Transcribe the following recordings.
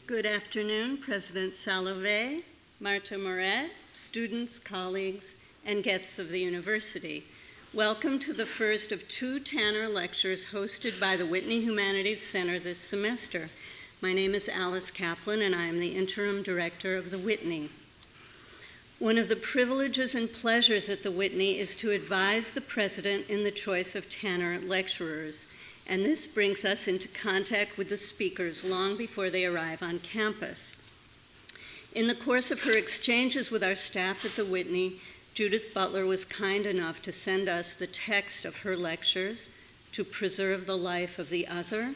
Good afternoon, President Salovey, Marta Moret, students, colleagues, and guests of the university. Welcome to the first of two Tanner lectures hosted by the Whitney Humanities Center this semester. My name is Alice Kaplan, and I am the interim director of the Whitney. One of the privileges and pleasures at the Whitney is to advise the president in the choice of Tanner lecturers, and this brings us into contact with the speakers long before they arrive on campus. In the course of her exchanges with our staff at the Whitney, Judith Butler was kind enough to send us the text of her lectures, To Preserve the Life of the Other,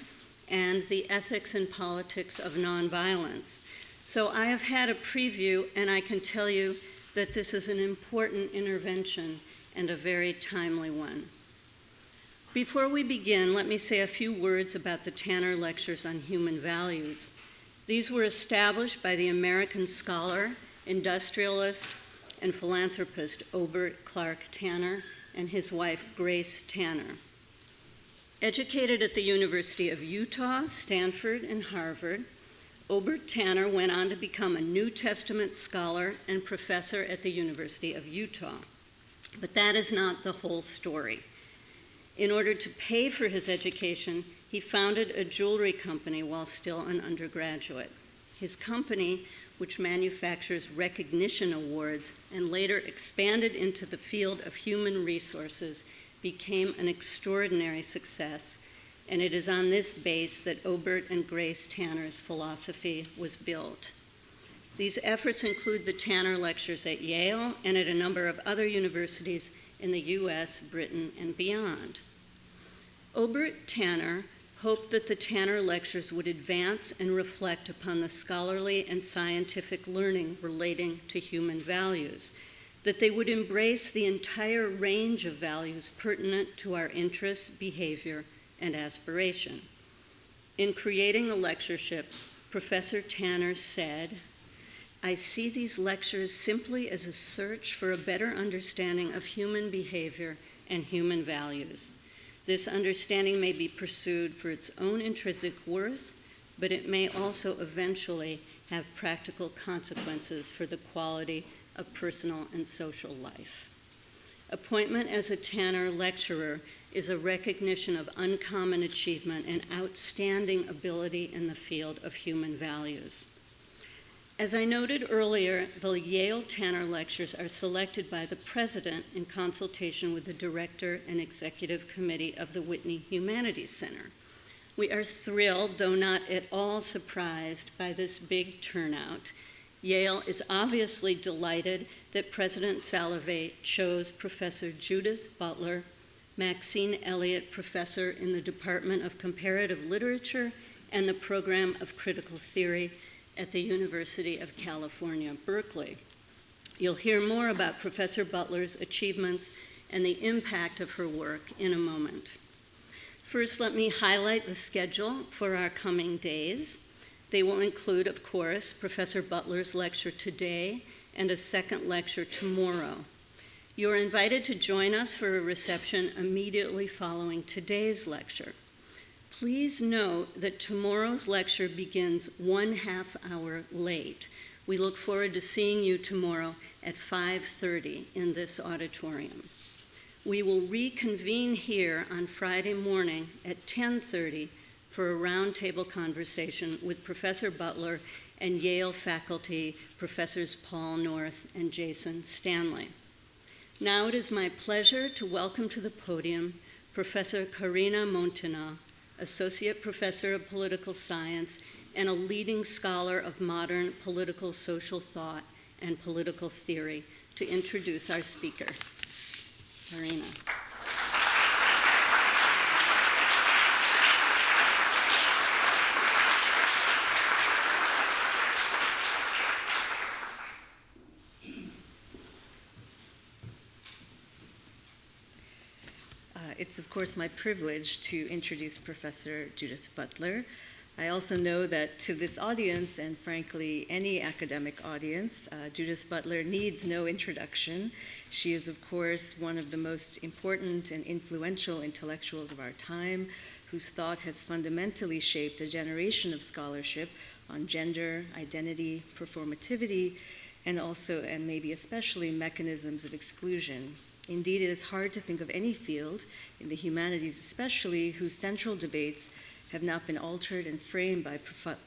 and The Ethics and Politics of Nonviolence. So I have had a preview, and I can tell you that this is an important intervention and a very timely one. Before we begin, let me say a few words about the Tanner Lectures on Human Values. These were established by the American scholar, industrialist, and philanthropist Obert Clark Tanner and his wife Grace Tanner. Educated at the University of Utah, Stanford, and Harvard, Obert Tanner went on to become a New Testament scholar and professor at the University of Utah. But that is not the whole story. In order to pay for his education, he founded a jewelry company while still an undergraduate. His company, which manufactures recognition awards and later expanded into the field of human resources, became an extraordinary success, and it is on this base that Obert and Grace Tanner's philosophy was built. These efforts include the Tanner Lectures at Yale and at a number of other universities in the US, Britain, and beyond. Obert Tanner hoped that the Tanner Lectures would advance and reflect upon the scholarly and scientific learning relating to human values, that they would embrace the entire range of values pertinent to our interests, behavior, and aspiration. In creating the lectureships, Professor Tanner said, "I see these lectures simply as a search for a better understanding of human behavior and human values. This understanding may be pursued for its own intrinsic worth, but it may also eventually have practical consequences for the quality of personal and social life." Appointment as a Tanner lecturer is a recognition of uncommon achievement and outstanding ability in the field of human values. As I noted earlier, the Yale Tanner Lectures are selected by the president in consultation with the director and executive committee of the Whitney Humanities Center. We are thrilled, though not at all surprised, by this big turnout. Yale is obviously delighted that President Salovey chose Professor Judith Butler, Maxine Elliot Professor in the Department of Comparative Literature and the Program of Critical Theory at the University of California, Berkeley. You'll hear more about Professor Butler's achievements and the impact of her work in a moment. First, let me highlight the schedule for our coming days. They will include, of course, Professor Butler's lecture today and a second lecture tomorrow. You're invited to join us for a reception immediately following today's lecture. Please note that tomorrow's lecture begins 1/2 hour late. We look forward to seeing you tomorrow at 5:30 in this auditorium. We will reconvene here on Friday morning at 10:30 for a roundtable conversation with Professor Butler and Yale faculty, Professors Paul North and Jason Stanley. Now it is my pleasure to welcome to the podium Professor Karina Montina, Associate Professor of Political Science and a leading scholar of modern political social thought and political theory, to introduce our speaker. Karina. It's, of course, my privilege to introduce Professor Judith Butler. I also know that to this audience, and frankly, any academic audience, Judith Butler needs no introduction. She is, of course, one of the most important and influential intellectuals of our time, whose thought has fundamentally shaped a generation of scholarship on gender, identity, performativity, and also, and maybe especially, mechanisms of exclusion. Indeed, it is hard to think of any field, in the humanities especially, whose central debates have not been altered and framed by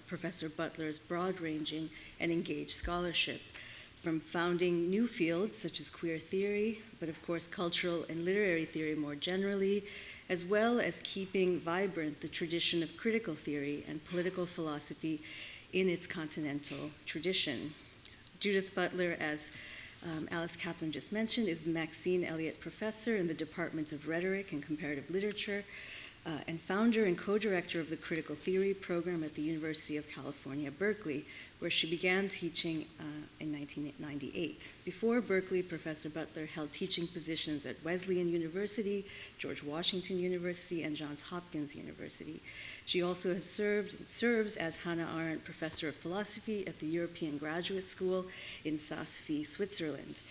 Professor Butler's broad-ranging and engaged scholarship, from founding new fields such as queer theory, but of course cultural and literary theory more generally, as well as keeping vibrant the tradition of critical theory and political philosophy in its continental tradition. Judith Butler, as Alice Kaplan just mentioned, is Maxine Elliot Professor in the Department of Rhetoric and Comparative Literature, and founder and co-director of the Critical Theory program at the University of California Berkeley, where she began teaching in 1998. Before Berkeley, Professor Butler held teaching positions at Wesleyan University, George Washington University, and Johns Hopkins University. She also has served and serves as Hannah Arendt Professor of Philosophy at the European Graduate School in Saas-Fee, Switzerland.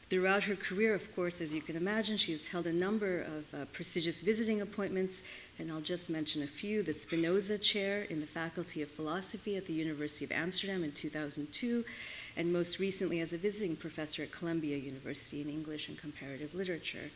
Throughout her career, of course, as you can imagine, she has held a number of prestigious visiting appointments, and I'll just mention a few: the Spinoza Chair in the Faculty of Philosophy at the University of Amsterdam in 2002, and most recently as a visiting professor at Columbia University in English and Comparative Literature.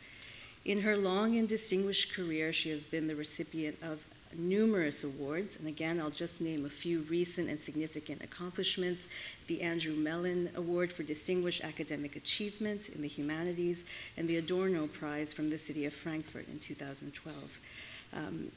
In her long and distinguished career, she has been the recipient of numerous awards, and again, I'll just name a few recent and significant accomplishments: the Andrew Mellon Award for Distinguished Academic Achievement in the Humanities, and the Adorno Prize from the City of Frankfurt in 2012.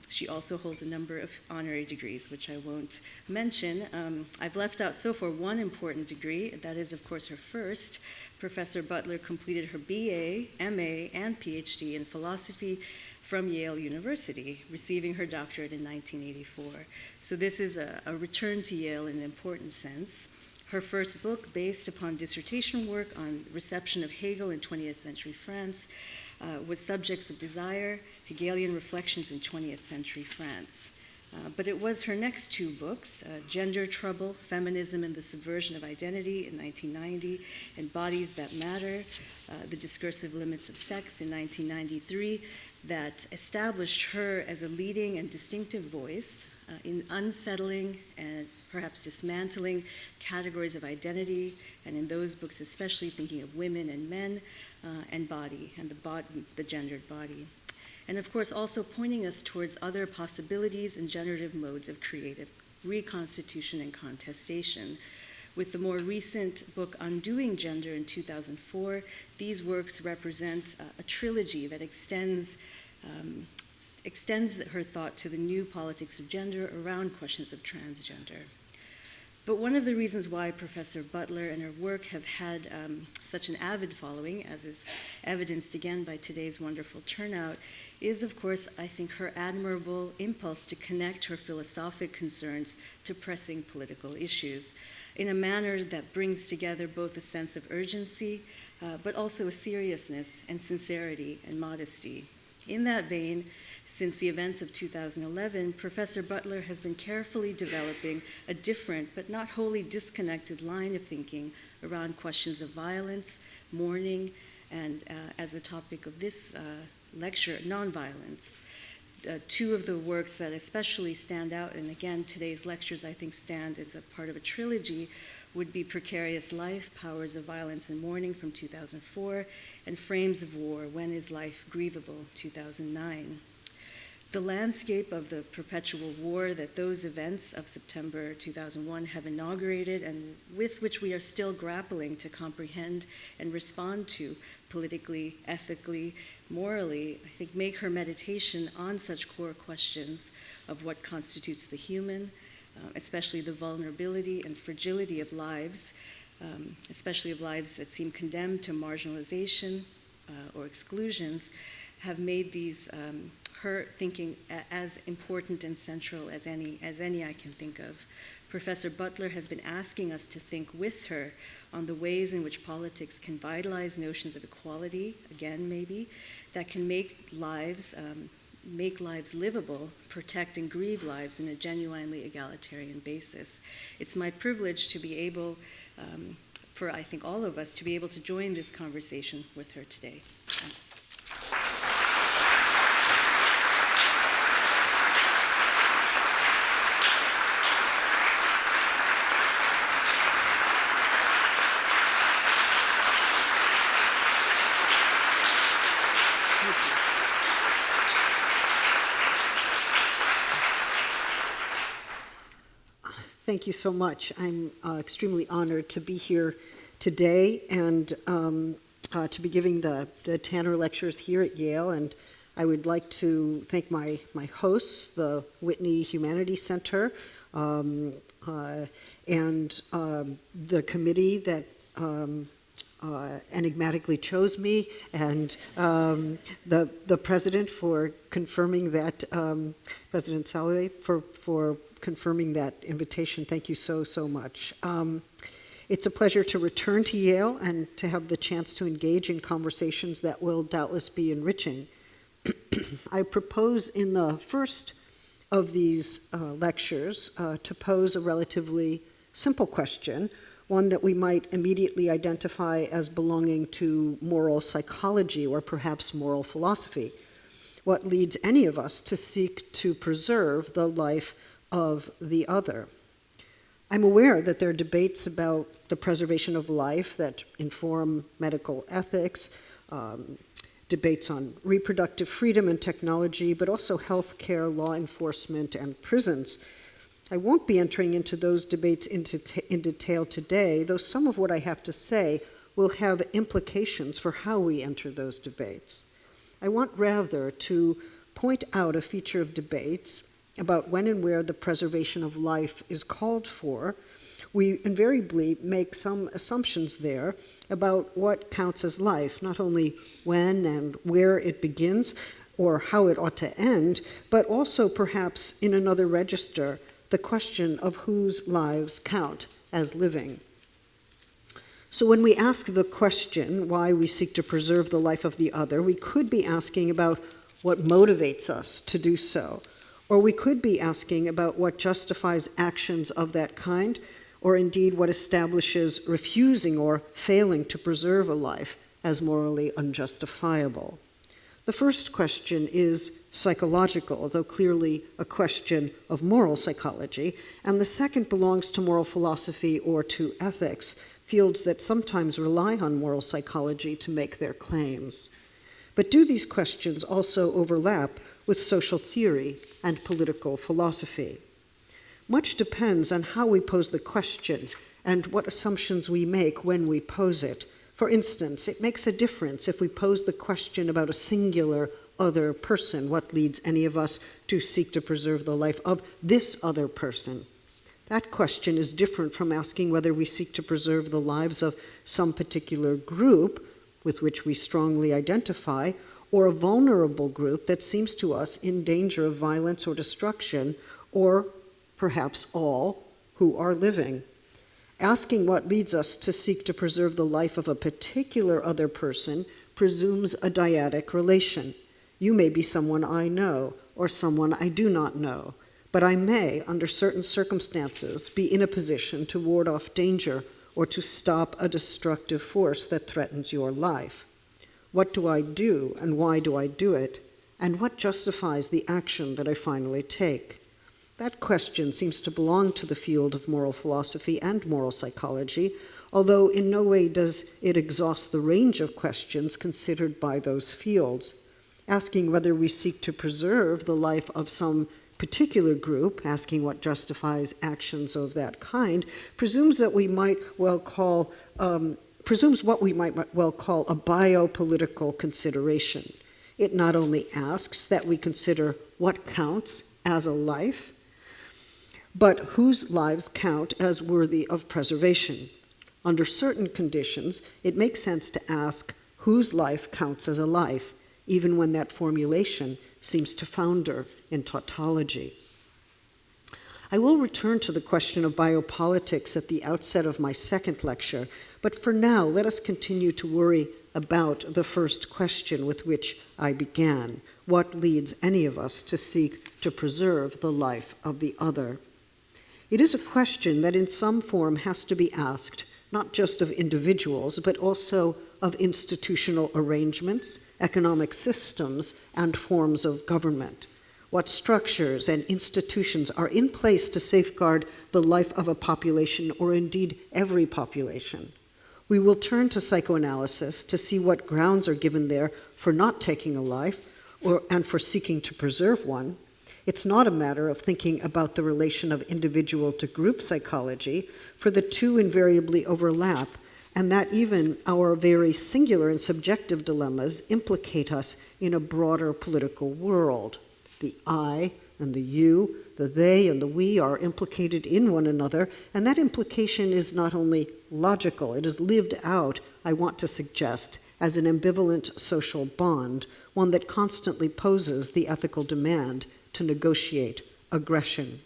She also holds a number of honorary degrees, which I won't mention. I've left out so far one important degree. That is, of course, her first. Professor Butler completed her BA, MA, and PhD in philosophy from Yale University, receiving her doctorate in 1984. So this is a return to Yale in an important sense. Her first book, based upon dissertation work on reception of Hegel in 20th century France, was Subjects of Desire, Hegelian Reflections in 20th Century France. But it was her next two books, Gender Trouble, Feminism and the Subversion of Identity in 1990, and Bodies That Matter, The Discursive Limits of Sex in 1993, that established her as a leading and distinctive voice in unsettling and perhaps dismantling categories of identity, and in those books especially thinking of women and men and body, and the gendered body. And of course also pointing us towards other possibilities and generative modes of creative reconstitution and contestation. With the more recent book Undoing Gender in 2004, these works represent a trilogy that extends her thought to the new politics of gender around questions of transgender. But one of the reasons why Professor Butler and her work have had such an avid following, as is evidenced again by today's wonderful turnout, is, of course, I think, her admirable impulse to connect her philosophic concerns to pressing political issues in a manner that brings together both a sense of urgency, but also a seriousness and sincerity and modesty. In that vein, since the events of 2011, Professor Butler has been carefully developing a different but not wholly disconnected line of thinking around questions of violence, mourning, and as the topic of this lecture, nonviolence. Two of the works that especially stand out, and again, today's lectures I think stand as a part of a trilogy, would be Precarious Life, Powers of Violence and Mourning from 2004, and Frames of War, When Is Life Grievable, 2009. The landscape of the perpetual war that those events of September 2001 have inaugurated, and with which we are still grappling to comprehend and respond to politically, ethically, morally, I think make her meditation on such core questions of what constitutes the human, especially the vulnerability and fragility of lives, especially of lives that seem condemned to marginalization or exclusions, have made these her thinking as important and central as any I can think of. Professor Butler has been asking us to think with her on the ways in which politics can vitalize notions of equality, again maybe, that can make lives livable, protect and grieve lives in a genuinely egalitarian basis. It's my privilege to be able, for I think all of us, to be able to join this conversation with her today. Thank you so much. I'm extremely honored to be here today and to be giving the Tanner Lectures here at Yale. And I would like to thank my hosts, the Whitney Humanities Center, and the committee that enigmatically chose me, and the president for confirming that, President Saleh, for confirming that invitation. Thank you so much. It's a pleasure to return to Yale and to have the chance to engage in conversations that will doubtless be enriching. I propose in the first of these lectures to pose a relatively simple question, one that we might immediately identify as belonging to moral psychology or perhaps moral philosophy. What leads any of us to seek to preserve the life of the other? I'm aware that there are debates about the preservation of life that inform medical ethics, debates on reproductive freedom and technology, but also healthcare, law enforcement, and prisons. I won't be entering into those debates in detail today, though some of what I have to say will have implications for how we enter those debates. I want rather to point out a feature of debates about when and where the preservation of life is called for. We invariably make some assumptions there about what counts as life, not only when and where it begins or how it ought to end, but also perhaps in another register, the question of whose lives count as living. So when we ask the question why we seek to preserve the life of the other, we could be asking about what motivates us to do so, or we could be asking about what justifies actions of that kind, or indeed what establishes refusing or failing to preserve a life as morally unjustifiable. The first question is psychological, though clearly a question of moral psychology, and the second belongs to moral philosophy or to ethics, fields that sometimes rely on moral psychology to make their claims. But do these questions also overlap with social theory and political philosophy? Much depends on how we pose the question and what assumptions we make when we pose it. For instance, it makes a difference if we pose the question about a singular other person, what leads any of us to seek to preserve the life of this other person. That question is different from asking whether we seek to preserve the lives of some particular group with which we strongly identify, or a vulnerable group that seems to us in danger of violence or destruction, or perhaps all who are living. Asking what leads us to seek to preserve the life of a particular other person presumes a dyadic relation. You may be someone I know, or someone I do not know, but I may, under certain circumstances, be in a position to ward off danger or to stop a destructive force that threatens your life. What do I do, and why do I do it? And what justifies the action that I finally take? That question seems to belong to the field of moral philosophy and moral psychology, although in no way does it exhaust the range of questions considered by those fields. Asking whether we seek to preserve the life of some particular group, asking what justifies actions of that kind, presumes what we might well call a biopolitical consideration. It not only asks that we consider what counts as a life, but whose lives count as worthy of preservation. Under certain conditions, it makes sense to ask whose life counts as a life, even when that formulation seems to founder in tautology. I will return to the question of biopolitics at the outset of my second lecture, but for now, let us continue to worry about the first question with which I began. What leads any of us to seek to preserve the life of the other? It is a question that in some form has to be asked, not just of individuals, but also of institutional arrangements, economic systems, and forms of government. What structures and institutions are in place to safeguard the life of a population, or indeed every population? We will turn to psychoanalysis to see what grounds are given there for not taking a life and for seeking to preserve one. It's not a matter of thinking about the relation of individual to group psychology, for the two invariably overlap, and that even our very singular and subjective dilemmas implicate us in a broader political world. The I and the you, the they and the we are implicated in one another, and that implication is not only logical, it is lived out, I want to suggest, as an ambivalent social bond, one that constantly poses the ethical demand to negotiate aggression.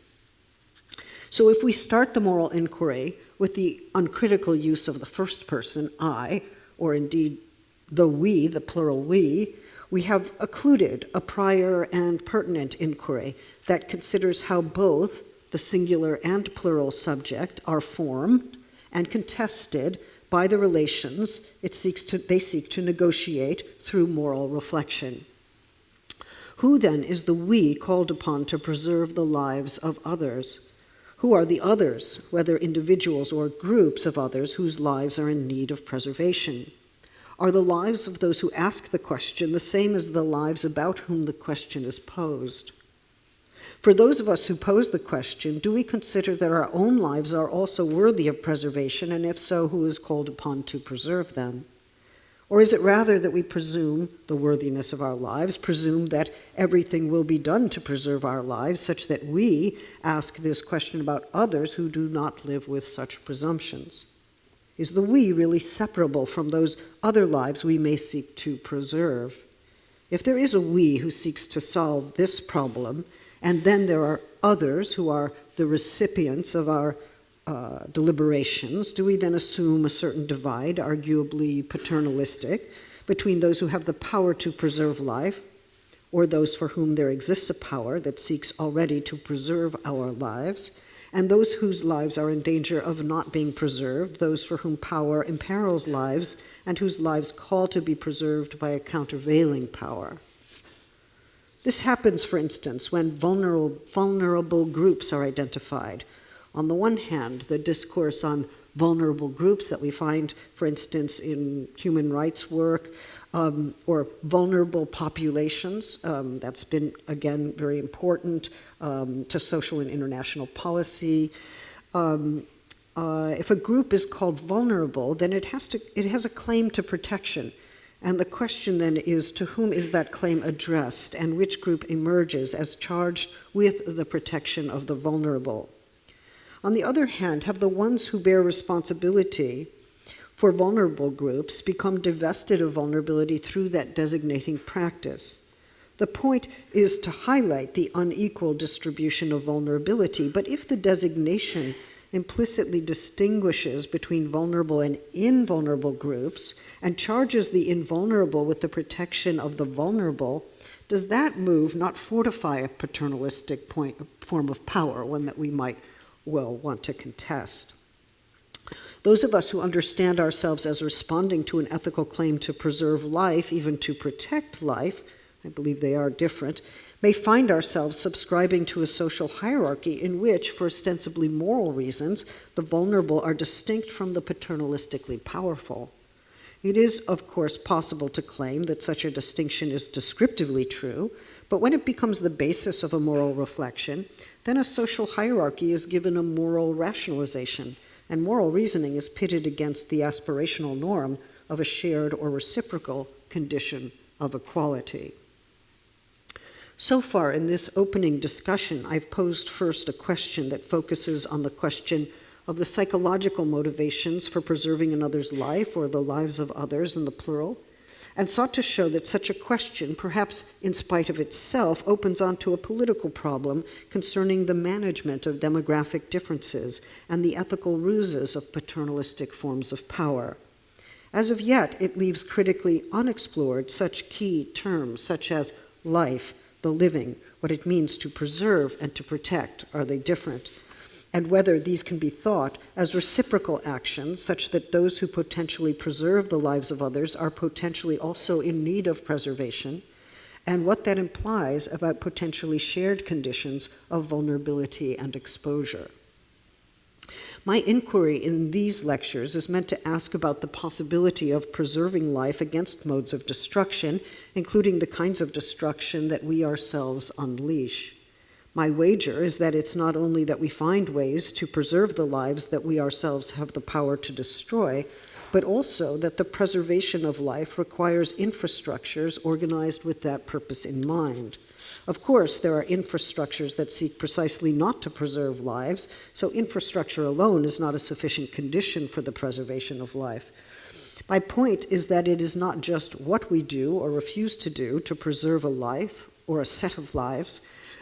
So if we start the moral inquiry with the uncritical use of the first person, I, or indeed the we, the plural we have occluded a prior and pertinent inquiry that considers how both the singular and plural subject are formed and contested by the relations they seek to negotiate through moral reflection. Who then is the we called upon to preserve the lives of others? Who are the others, whether individuals or groups of others whose lives are in need of preservation? Are the lives of those who ask the question the same as the lives about whom the question is posed? For those of us who pose the question, do we consider that our own lives are also worthy of preservation, and if so, who is called upon to preserve them? Or is it rather that we presume the worthiness of our lives, presume that everything will be done to preserve our lives, such that we ask this question about others who do not live with such presumptions? Is the we really separable from those other lives we may seek to preserve? If there is a we who seeks to solve this problem, and then there are others who are the recipients of our deliberations, do we then assume a certain divide, arguably paternalistic, between those who have the power to preserve life, or those for whom there exists a power that seeks already to preserve our lives, and those whose lives are in danger of not being preserved, those for whom power imperils lives, and whose lives call to be preserved by a countervailing power? This happens, for instance, when vulnerable groups are identified. On the one hand, the discourse on vulnerable groups that we find, for instance, in human rights work, or vulnerable populations, that's been, again, very important to social and international policy. If a group is called vulnerable, then it has a claim to protection. And the question then is, to whom is that claim addressed, and which group emerges as charged with the protection of the vulnerable? On the other hand, have the ones who bear responsibility for vulnerable groups become divested of vulnerability through that designating practice? The point is to highlight the unequal distribution of vulnerability, but if the designation implicitly distinguishes between vulnerable and invulnerable groups and charges the invulnerable with the protection of the vulnerable, does that move not fortify a paternalistic form of power, one that we might well want to contest? Those of us who understand ourselves as responding to an ethical claim to preserve life, even to protect life, I believe they are different, may find ourselves subscribing to a social hierarchy in which, for ostensibly moral reasons, the vulnerable are distinct from the paternalistically powerful. It is, of course, possible to claim that such a distinction is descriptively true, but when it becomes the basis of a moral reflection, then a social hierarchy is given a moral rationalization, and moral reasoning is pitted against the aspirational norm of a shared or reciprocal condition of equality. So far in this opening discussion, I've posed first a question that focuses on the question of the psychological motivations for preserving another's life or the lives of others in the plural, and sought to show that such a question, perhaps in spite of itself, opens onto a political problem concerning the management of demographic differences and the ethical ruses of paternalistic forms of power. As of yet, it leaves critically unexplored such key terms such as life, the living, what it means to preserve and to protect. Are they different? And whether these can be thought as reciprocal actions, such that those who potentially preserve the lives of others are potentially also in need of preservation, and what that implies about potentially shared conditions of vulnerability and exposure. My inquiry in these lectures is meant to ask about the possibility of preserving life against modes of destruction, including the kinds of destruction that we ourselves unleash. My wager is that it's not only that we find ways to preserve the lives that we ourselves have the power to destroy, but also that the preservation of life requires infrastructures organized with that purpose in mind. Of course, there are infrastructures that seek precisely not to preserve lives, so infrastructure alone is not a sufficient condition for the preservation of life. My point is that it is not just what we do or refuse to do to preserve a life or a set of lives,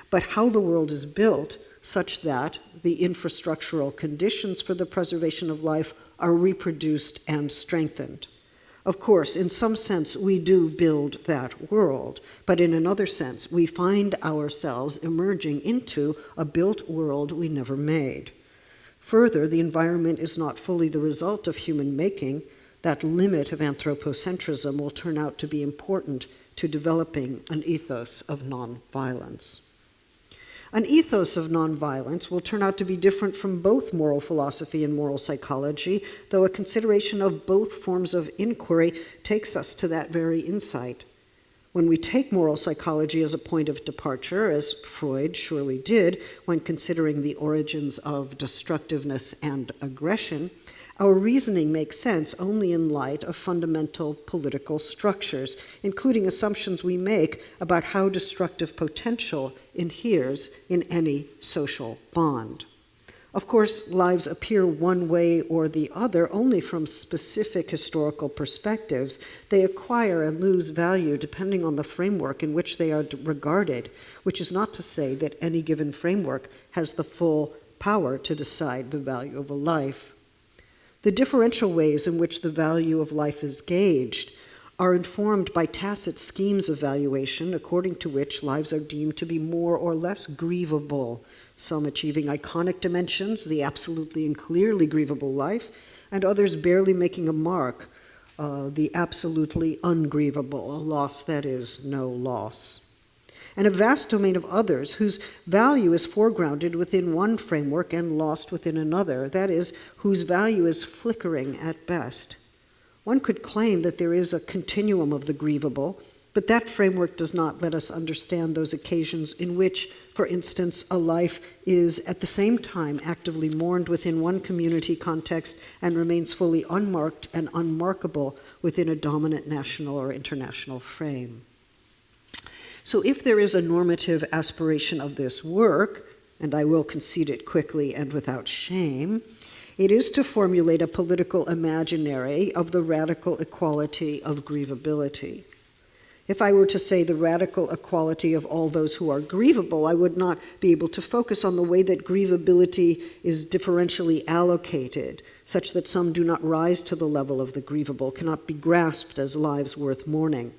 but how the world is built such that the infrastructural conditions for the preservation of life are reproduced and strengthened. Of course, in some sense, we do build that world, but in another sense, we find ourselves emerging into a built world we never made. Further, the environment is not fully the result of human making. That limit of anthropocentrism will turn out to be important to developing an ethos of nonviolence. An ethos of nonviolence will turn out to be different from both moral philosophy and moral psychology, though a consideration of both forms of inquiry takes us to that very insight. When we take moral psychology as a point of departure, as Freud surely did when considering the origins of destructiveness and aggression, our reasoning makes sense only in light of fundamental political structures, including assumptions we make about how destructive potential inheres in any social bond. Of course, lives appear one way or the other only from specific historical perspectives. They acquire and lose value depending on the framework in which they are regarded, which is not to say that any given framework has the full power to decide the value of a life. The differential ways in which the value of life is gauged are informed by tacit schemes of valuation according to which lives are deemed to be more or less grievable, some achieving iconic dimensions, the absolutely and clearly grievable life, and others barely making a mark, the absolutely ungrievable, a loss that is no loss. And a vast domain of others whose value is foregrounded within one framework and lost within another, that is, whose value is flickering at best. One could claim that there is a continuum of the grievable, but that framework does not let us understand those occasions in which, for instance, a life is at the same time actively mourned within one community context and remains fully unmarked and unmarkable within a dominant national or international frame. So if there is a normative aspiration of this work, and I will concede it quickly and without shame, it is to formulate a political imaginary of the radical equality of grievability. If I were to say the radical equality of all those who are grievable, I would not be able to focus on the way that grievability is differentially allocated, such that some do not rise to the level of the grievable, cannot be grasped as lives worth mourning.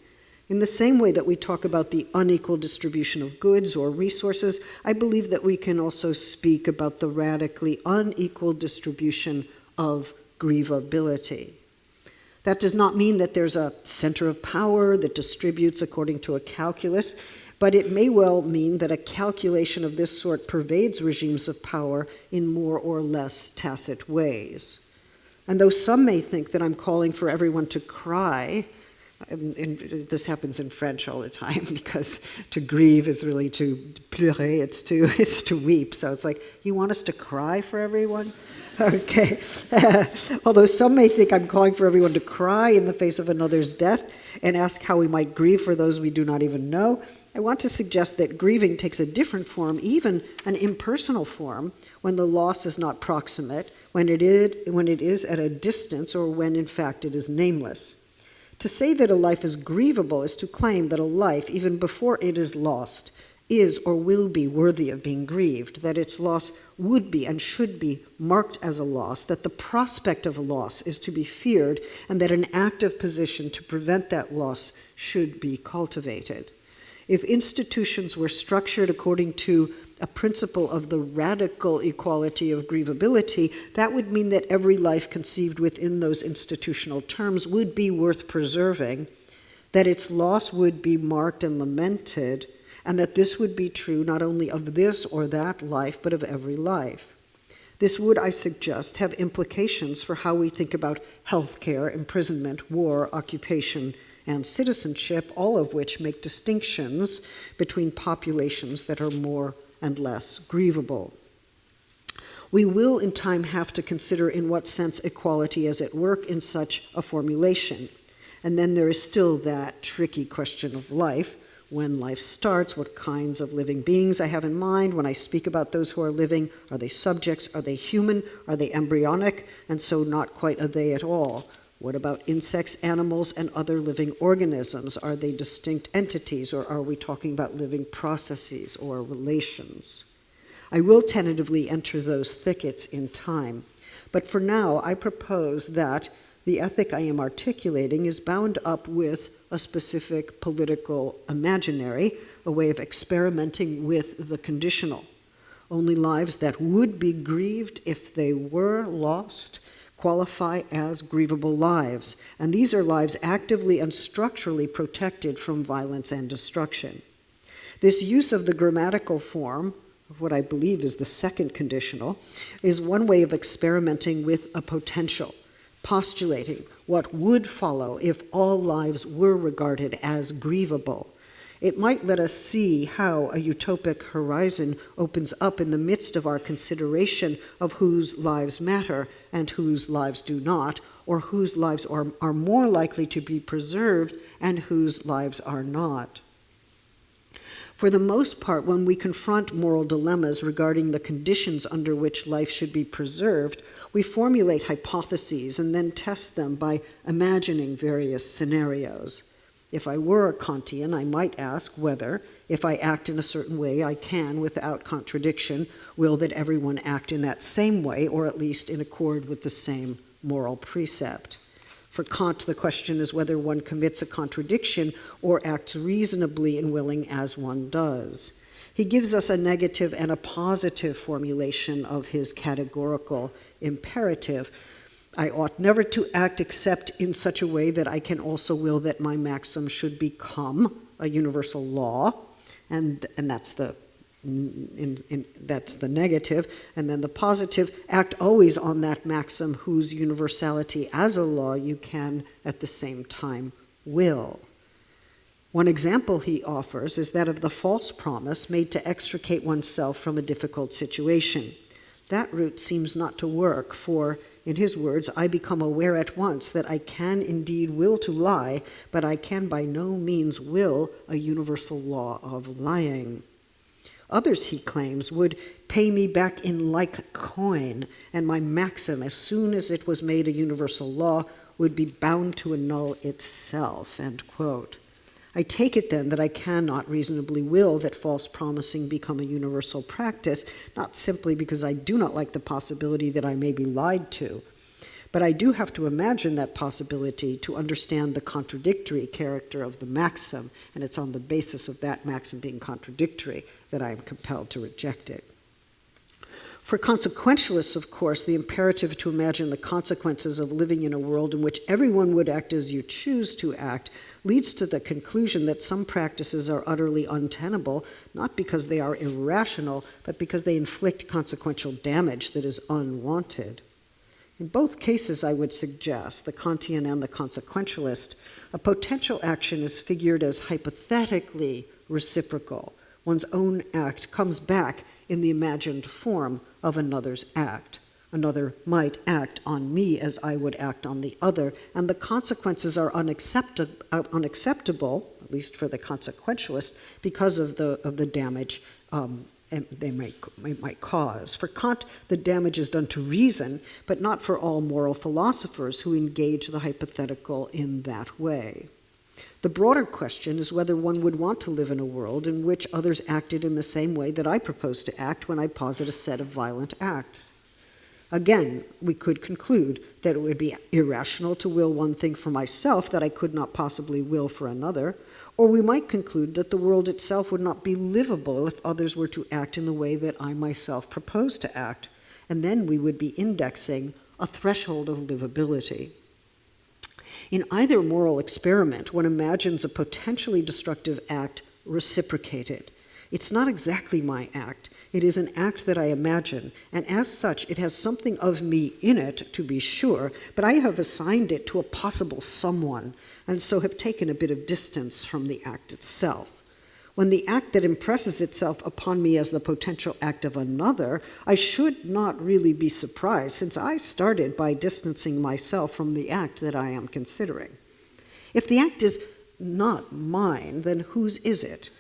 In the same way that we talk about the unequal distribution of goods or resources, I believe that we can also speak about the radically unequal distribution of grievability. That does not mean that there's a center of power that distributes according to a calculus, but it may well mean that a calculation of this sort pervades regimes of power in more or less tacit ways. And though some may think that I'm calling for everyone to cry, and this happens in French all the time because to grieve is really to pleurer, it's to weep. So it's like, you want us to cry for everyone? Okay. Although some may think I'm calling for everyone to cry in the face of another's death and ask how we might grieve for those we do not even know, I want to suggest that grieving takes a different form, even an impersonal form, when the loss is not proximate, when it is at a distance, or when in fact it is nameless. To say that a life is grievable is to claim that a life, even before it is lost, is or will be worthy of being grieved, that its loss would be and should be marked as a loss, that the prospect of a loss is to be feared, and that an active position to prevent that loss should be cultivated. If institutions were structured according to a principle of the radical equality of grievability, that would mean that every life conceived within those institutional terms would be worth preserving, that its loss would be marked and lamented, and that this would be true not only of this or that life, but of every life. This would, I suggest, have implications for how we think about healthcare, imprisonment, war, occupation, and citizenship, all of which make distinctions between populations that are more and less grievable. We will in time have to consider in what sense equality is at work in such a formulation. And then there is still that tricky question of life. When life starts, what kinds of living beings I have in mind when I speak about those who are living. Are they subjects? Are they human? Are they embryonic? And so not quite a they at all. What about insects, animals, and other living organisms? Are they distinct entities, or are we talking about living processes or relations? I will tentatively enter those thickets in time, but for now I propose that the ethic I am articulating is bound up with a specific political imaginary, a way of experimenting with the conditional. Only lives that would be grieved if they were lost qualify as grievable lives, and these are lives actively and structurally protected from violence and destruction. This use of the grammatical form, of what I believe is the second conditional, is one way of experimenting with a potential, postulating what would follow if all lives were regarded as grievable. It might let us see how a utopic horizon opens up in the midst of our consideration of whose lives matter and whose lives do not, or whose lives are more likely to be preserved and whose lives are not. For the most part, when we confront moral dilemmas regarding the conditions under which life should be preserved, we formulate hypotheses and then test them by imagining various scenarios. If I were a Kantian, I might ask whether, if I act in a certain way, I can, without contradiction, will that everyone act in that same way, or at least in accord with the same moral precept. For Kant, the question is whether one commits a contradiction or acts reasonably in willing as one does. He gives us a negative and a positive formulation of his categorical imperative. I ought never to act except in such a way that I can also will that my maxim should become a universal law, and that's the that's the negative. And then the positive, act always on that maxim whose universality as a law you can at the same time will. One example he offers is that of the false promise made to extricate oneself from a difficult situation. That route seems not to work, for, in his words, I become aware at once that I can indeed will to lie, but I can by no means will a universal law of lying. Others, he claims, would pay me back in like coin, and my maxim, as soon as it was made a universal law, would be bound to annul itself, end quote. I take it then that I cannot reasonably will that false promising become a universal practice, not simply because I do not like the possibility that I may be lied to, but I do have to imagine that possibility to understand the contradictory character of the maxim, and it's on the basis of that maxim being contradictory that I am compelled to reject it. For consequentialists, of course, the imperative to imagine the consequences of living in a world in which everyone would act as you choose to act leads to the conclusion that some practices are utterly untenable, not because they are irrational, but because they inflict consequential damage that is unwanted. In both cases, I would suggest, the Kantian and the consequentialist, a potential action is figured as hypothetically reciprocal. One's own act comes back in the imagined form of another's act. Another might act on me as I would act on the other, and the consequences are unacceptable, at least for the consequentialist, because of the damage they might cause. For Kant, the damage is done to reason, but not for all moral philosophers who engage the hypothetical in that way. The broader question is whether one would want to live in a world in which others acted in the same way that I propose to act when I posit a set of violent acts. Again, we could conclude that it would be irrational to will one thing for myself that I could not possibly will for another, or we might conclude that the world itself would not be livable if others were to act in the way that I myself propose to act, and then we would be indexing a threshold of livability. In either moral experiment, one imagines a potentially destructive act reciprocated. It's not exactly my act. It is an act that I imagine, and as such, it has something of me in it, to be sure, but I have assigned it to a possible someone, and so have taken a bit of distance from the act itself. when the act that impresses itself upon me as the potential act of another, I should not really be surprised, since I started by distancing myself from the act that I am considering. If the act is not mine, then whose is it?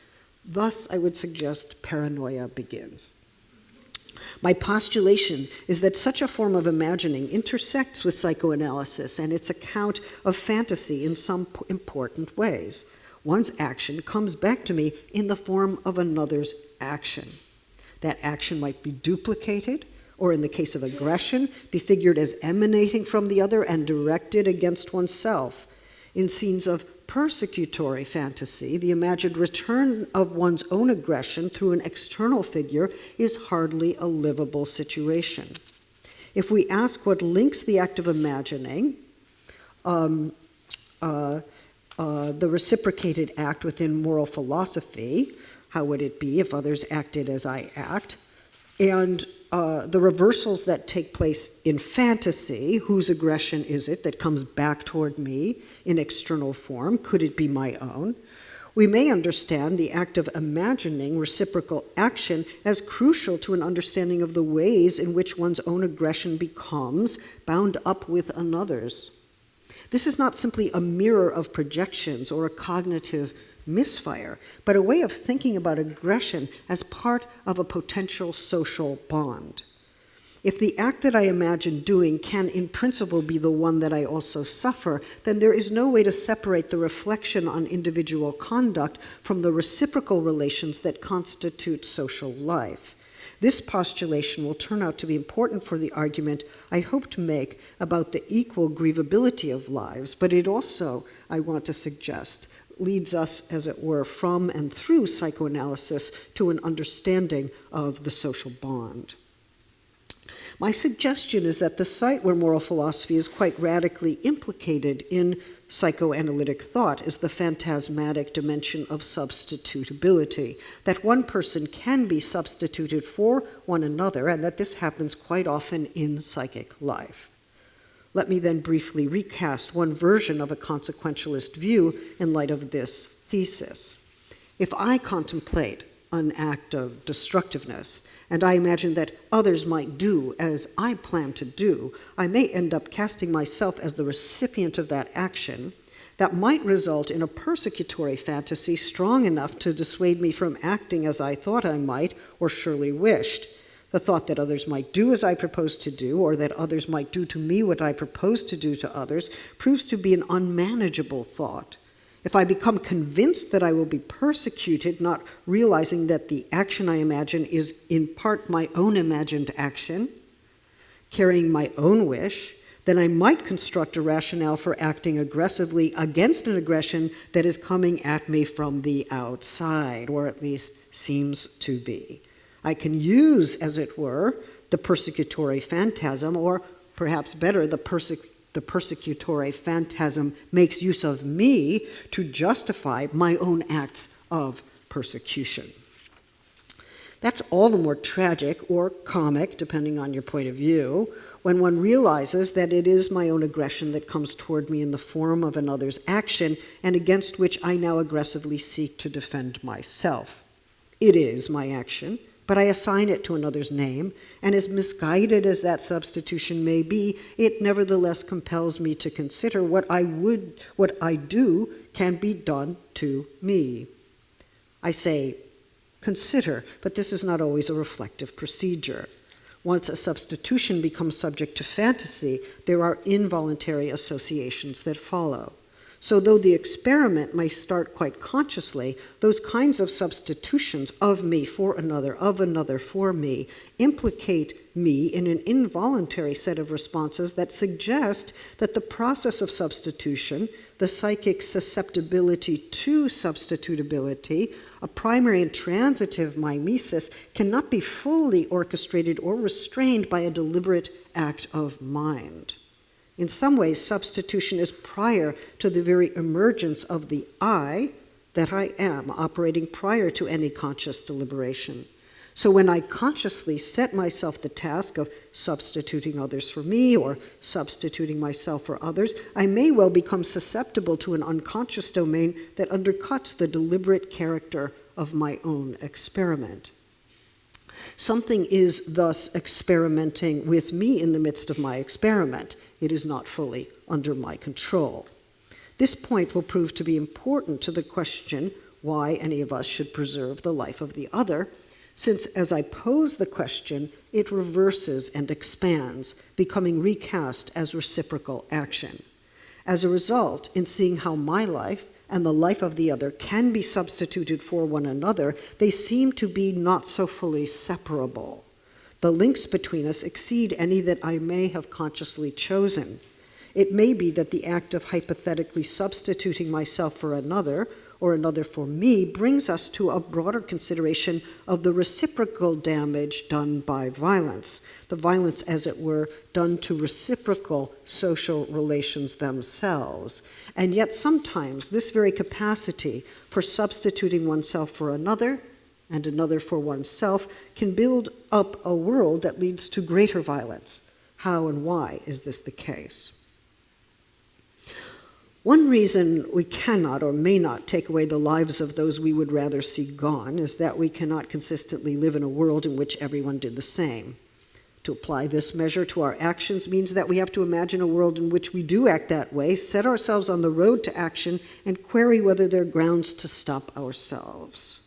Thus, I would suggest paranoia begins. My postulation is that such a form of imagining intersects with psychoanalysis and its account of fantasy in some important ways. One's action comes back to me in the form of another's action. That action might be duplicated, or in the case of aggression, be figured as emanating from the other and directed against oneself. In scenes of persecutory fantasy, the imagined return of one's own aggression through an external figure is hardly a livable situation. If we ask what links the act of imagining, the reciprocated act within moral philosophy, how would it be if others acted as I act, and the reversals that take place in fantasy, whose aggression is it that comes back toward me in external form? Could it be my own? We may understand the act of imagining reciprocal action as crucial to an understanding of the ways in which one's own aggression becomes bound up with another's. This is not simply a mirror of projections or a cognitive misfire, but a way of thinking about aggression as part of a potential social bond. If the act that I imagine doing can in principle be the one that I also suffer, then there is no way to separate the reflection on individual conduct from the reciprocal relations that constitute social life. This postulation will turn out to be important for the argument I hope to make about the equal grievability of lives, but it also, I want to suggest, leads us, as it were, from and through psychoanalysis to an understanding of the social bond. My suggestion is that the site where moral philosophy is quite radically implicated in psychoanalytic thought is the phantasmatic dimension of substitutability, that one person can be substituted for one another, and that this happens quite often in psychic life. Let me then briefly recast one version of a consequentialist view in light of this thesis. If I contemplate an act of destructiveness, and I imagine that others might do as I plan to do, I may end up casting myself as the recipient of that action. That might result in a persecutory fantasy strong enough to dissuade me from acting as I thought I might or surely wished. The thought that others might do as I propose to do, or that others might do to me what I propose to do to others, proves to be an unmanageable thought. If I become convinced that I will be persecuted, not realizing that the action I imagine is in part my own imagined action, carrying my own wish, then I might construct a rationale for acting aggressively against an aggression that is coming at me from the outside, or at least seems to be. I can use, as it were, the persecutory phantasm, or perhaps better, the persecutory phantasm makes use of me to justify my own acts of persecution. That's all the more tragic or comic, depending on your point of view, when one realizes that it is my own aggression that comes toward me in the form of another's action and against which I now aggressively seek to defend myself. It is my action, but I assign it to another's name, and as misguided as that substitution may be, it nevertheless compels me to consider what I do can be done to me. I say, consider, but this is not always a reflective procedure. Once a substitution becomes subject to fantasy, there are involuntary associations that follow. So though the experiment may start quite consciously, those kinds of substitutions of me for another, of another for me, implicate me in an involuntary set of responses that suggest that the process of substitution, the psychic susceptibility to substitutability, a primary and transitive mimesis, cannot be fully orchestrated or restrained by a deliberate act of mind. In some ways, substitution is prior to the very emergence of the I that I am, operating prior to any conscious deliberation. So when I consciously set myself the task of substituting others for me or substituting myself for others, I may well become susceptible to an unconscious domain that undercuts the deliberate character of my own experiment. Something is thus experimenting with me in the midst of my experiment. It is not fully under my control. This point will prove to be important to the question why any of us should preserve the life of the other, since as I pose the question, it reverses and expands, becoming recast as reciprocal action. As a result, in seeing how my life and the life of the other can be substituted for one another, they seem to be not so fully separable. The links between us exceed any that I may have consciously chosen. It may be that the act of hypothetically substituting myself for another, or another for me, brings us to a broader consideration of the reciprocal damage done by violence, the violence, as it were, done to reciprocal social relations themselves. And yet sometimes this very capacity for substituting oneself for another and another for oneself can build up a world that leads to greater violence. How and why is this the case? One reason we cannot or may not take away the lives of those we would rather see gone is that we cannot consistently live in a world in which everyone did the same. To apply this measure to our actions means that we have to imagine a world in which we do act that way, set ourselves on the road to action, and query whether there are grounds to stop ourselves.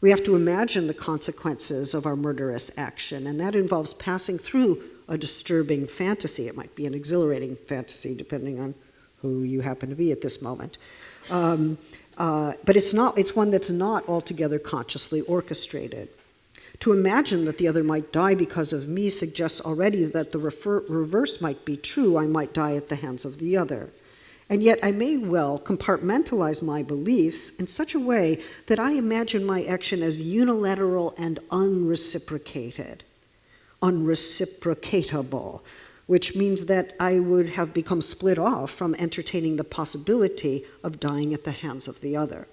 We have to imagine the consequences of our murderous action, and that involves passing through a disturbing fantasy. It might be an exhilarating fantasy, depending on who you happen to be at this moment. But it's one that's not altogether consciously orchestrated. To imagine that the other might die because of me suggests already that the reverse might be true. I might die at the hands of the other. And yet I may well compartmentalize my beliefs in such a way that I imagine my action as unilateral and unreciprocatable, which means that I would have become split off from entertaining the possibility of dying at the hands of the other.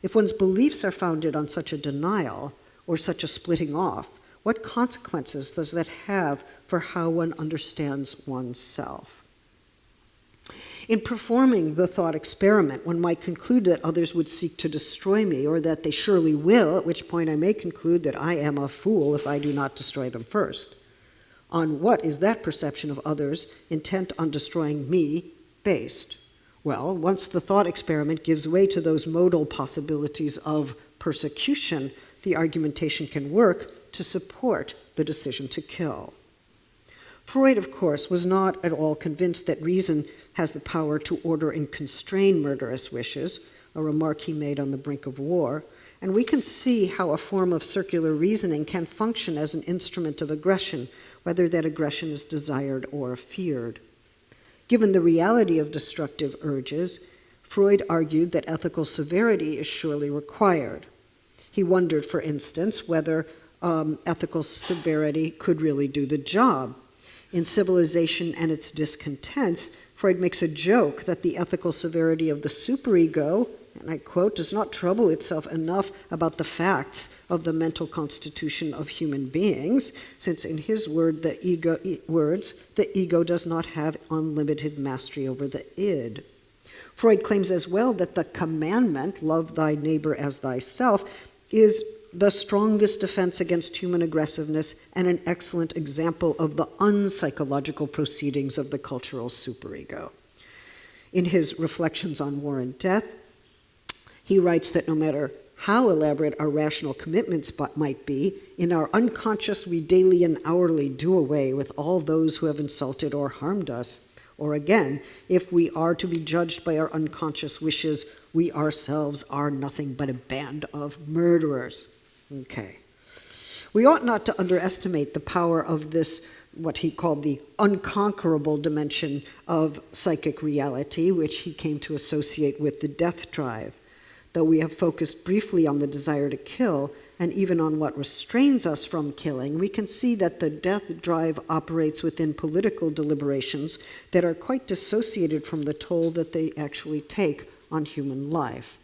If one's beliefs are founded on such a denial or such a splitting off, what consequences does that have for how one understands oneself? In performing the thought experiment, one might conclude that others would seek to destroy me, or that they surely will, at which point I may conclude that I am a fool if I do not destroy them first. On what is that perception of others intent on destroying me based? Well, once the thought experiment gives way to those modal possibilities of persecution, the argumentation can work to support the decision to kill. Freud, of course, was not at all convinced that reason has the power to order and constrain murderous wishes, a remark he made on the brink of war, and we can see how a form of circular reasoning can function as an instrument of aggression, whether that aggression is desired or feared. Given the reality of destructive urges, Freud argued that ethical severity is surely required. He wondered, for instance, whether ethical severity could really do the job. In Civilization and Its Discontents, Freud makes a joke that the ethical severity of the superego, and I quote, does not trouble itself enough about the facts of the mental constitution of human beings, since in his words, the ego does not have unlimited mastery over the id. Freud claims as well that the commandment, love thy neighbor as thyself, is the strongest defense against human aggressiveness and an excellent example of the unpsychological proceedings of the cultural superego. In his Reflections on War and Death, he writes that no matter how elaborate our rational commitments might be, in our unconscious we daily and hourly do away with all those who have insulted or harmed us. Or again, if we are to be judged by our unconscious wishes, we ourselves are nothing but a band of murderers. Okay. We ought not to underestimate the power of this, what he called the unconquerable dimension of psychic reality, which he came to associate with the death drive. Though we have focused briefly on the desire to kill, and even on what restrains us from killing, we can see that the death drive operates within political deliberations that are quite dissociated from the toll that they actually take on human life.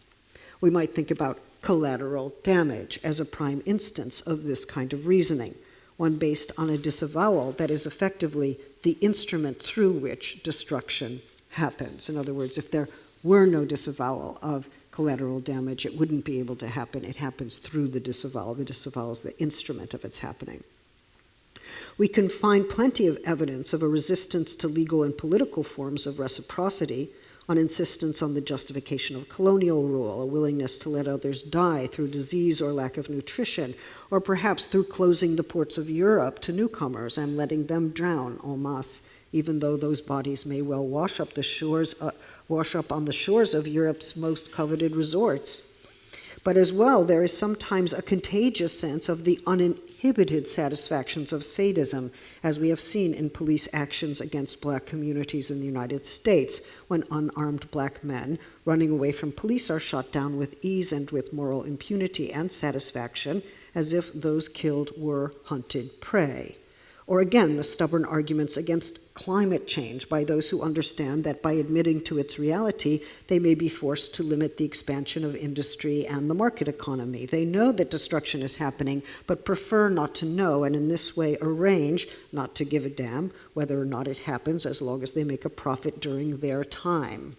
We might think about collateral damage as a prime instance of this kind of reasoning, one based on a disavowal that is effectively the instrument through which destruction happens. In other words, if there were no disavowal of collateral damage, it wouldn't be able to happen. It happens through the disavowal. The disavowal is the instrument of its happening. We can find plenty of evidence of a resistance to legal and political forms of reciprocity, on insistence on the justification of colonial rule, a willingness to let others die through disease or lack of nutrition, or perhaps through closing the ports of Europe to newcomers and letting them drown en masse, even though those bodies may well wash up on the shores of Europe's most coveted resorts. But as well, there is sometimes a contagious sense of the uninhibited satisfactions of sadism, as we have seen in police actions against black communities in the United States, when unarmed black men running away from police are shot down with ease and with moral impunity and satisfaction, as if those killed were hunted prey. Or again, the stubborn arguments against climate change by those who understand that by admitting to its reality, they may be forced to limit the expansion of industry and the market economy. They know that destruction is happening, but prefer not to know, and in this way arrange not to give a damn whether or not it happens, as long as they make a profit during their time.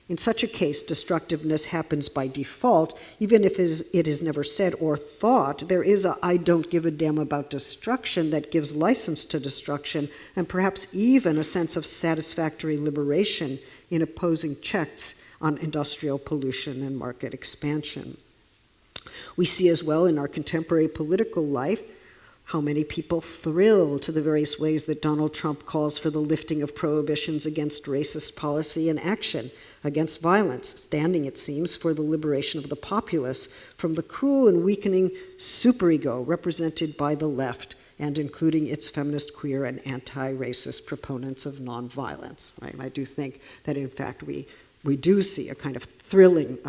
In such a case, destructiveness happens by default. Even if it is never said or thought, there is a I don't give a damn about destruction that gives license to destruction, and perhaps even a sense of satisfactory liberation in opposing checks on industrial pollution and market expansion. We see as well in our contemporary political life how many people thrill to the various ways that Donald Trump calls for the lifting of prohibitions against racist policy and action, against violence, standing, it seems, for the liberation of the populace from the cruel and weakening superego represented by the left, and including its feminist, queer, and anti-racist proponents of nonviolence. Right? I do think that, in fact, we do see a kind of thrilling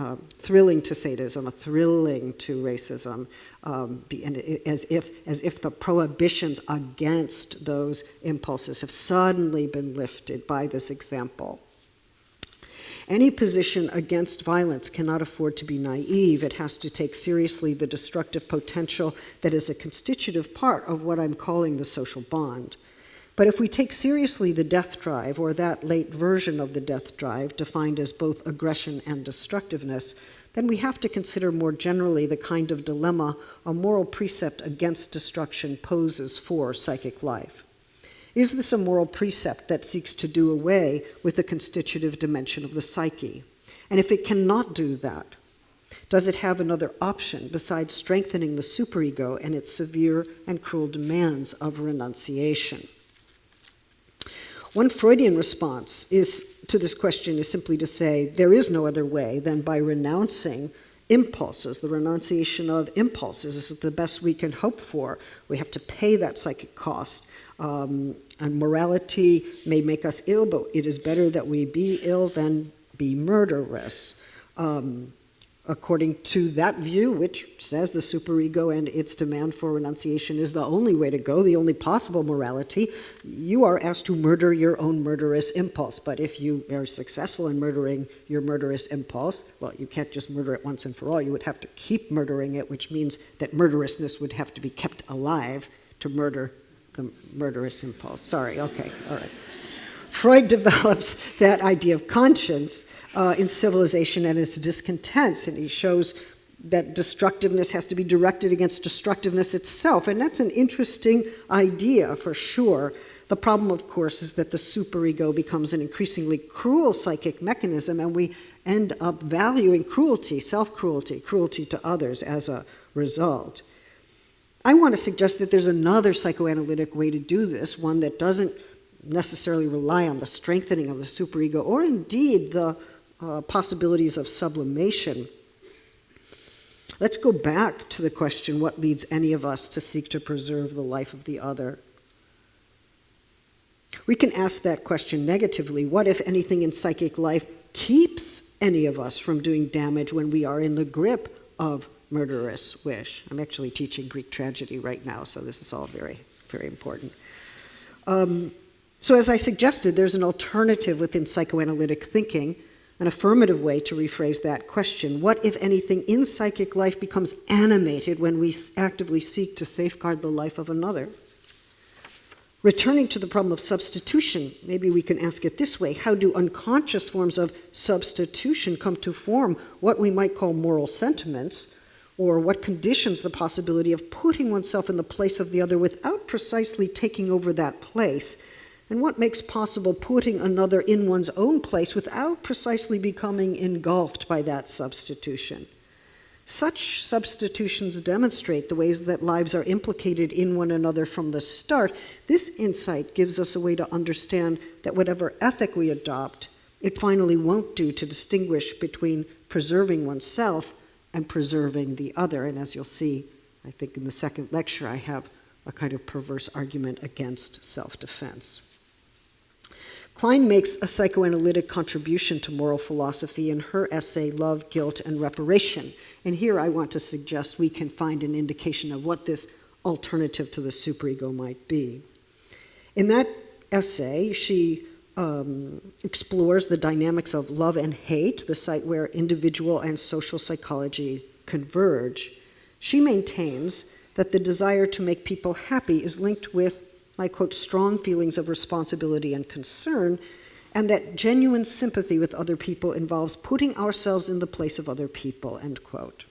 to sadism, a thrilling to racism, and as if the prohibitions against those impulses have suddenly been lifted by this example. Any position against violence cannot afford to be naive. It has to take seriously the destructive potential that is a constitutive part of what I'm calling the social bond. But if we take seriously the death drive, or that late version of the death drive, defined as both aggression and destructiveness, then we have to consider more generally the kind of dilemma a moral precept against destruction poses for psychic life. Is this a moral precept that seeks to do away with the constitutive dimension of the psyche? And if it cannot do that, does it have another option besides strengthening the superego and its severe and cruel demands of renunciation? One Freudian response to this question is simply to say there is no other way than by renouncing impulses, the renunciation of impulses. This is the best we can hope for. We have to pay that psychic cost. And morality may make us ill, but it is better that we be ill than be murderous. According to that view, which says the superego and its demand for renunciation is the only way to go, the only possible morality, you are asked to murder your own murderous impulse. But if you are successful in murdering your murderous impulse, well, you can't just murder it once and for all. You would have to keep murdering it, which means that murderousness would have to be kept alive to murder the murderous impulse. Sorry, okay, all right. Freud develops that idea of conscience in Civilization and its Discontents, and he shows that destructiveness has to be directed against destructiveness itself, and that's an interesting idea for sure. The problem, of course, is that the superego becomes an increasingly cruel psychic mechanism, and we end up valuing cruelty, self-cruelty, cruelty to others as a result. I want to suggest that there's another psychoanalytic way to do this, one that doesn't necessarily rely on the strengthening of the superego, or indeed the possibilities of sublimation. Let's go back to the question, what leads any of us to seek to preserve the life of the other? We can ask that question negatively. What, if anything, in psychic life keeps any of us from doing damage when we are in the grip of murderous wish? I'm actually teaching Greek tragedy right now, so this is all very, very important. So as I suggested, there's an alternative within psychoanalytic thinking, An affirmative way to rephrase that question: what, if anything, in psychic life becomes animated when we actively seek to safeguard the life of another? Returning to the problem of substitution, maybe we can ask it this way: how do unconscious forms of substitution come to form what we might call moral sentiments, or what conditions the possibility of putting oneself in the place of the other without precisely taking over that place? And what makes possible putting another in one's own place without precisely becoming engulfed by that substitution? Such substitutions demonstrate the ways that lives are implicated in one another from the start. This insight gives us a way to understand that whatever ethic we adopt, it finally won't do to distinguish between preserving oneself and preserving the other. And as you'll see, I think in the second lecture, I have a kind of perverse argument against self-defense. Klein makes a psychoanalytic contribution to moral philosophy in her essay, Love, Guilt, and Reparation. And here I want to suggest we can find an indication of what this alternative to the superego might be. In that essay, she explores the dynamics of love and hate, the site where individual and social psychology converge. She maintains that the desire to make people happy is linked with, I quote, strong feelings of responsibility and concern, and that genuine sympathy with other people involves putting ourselves in the place of other people, end quote.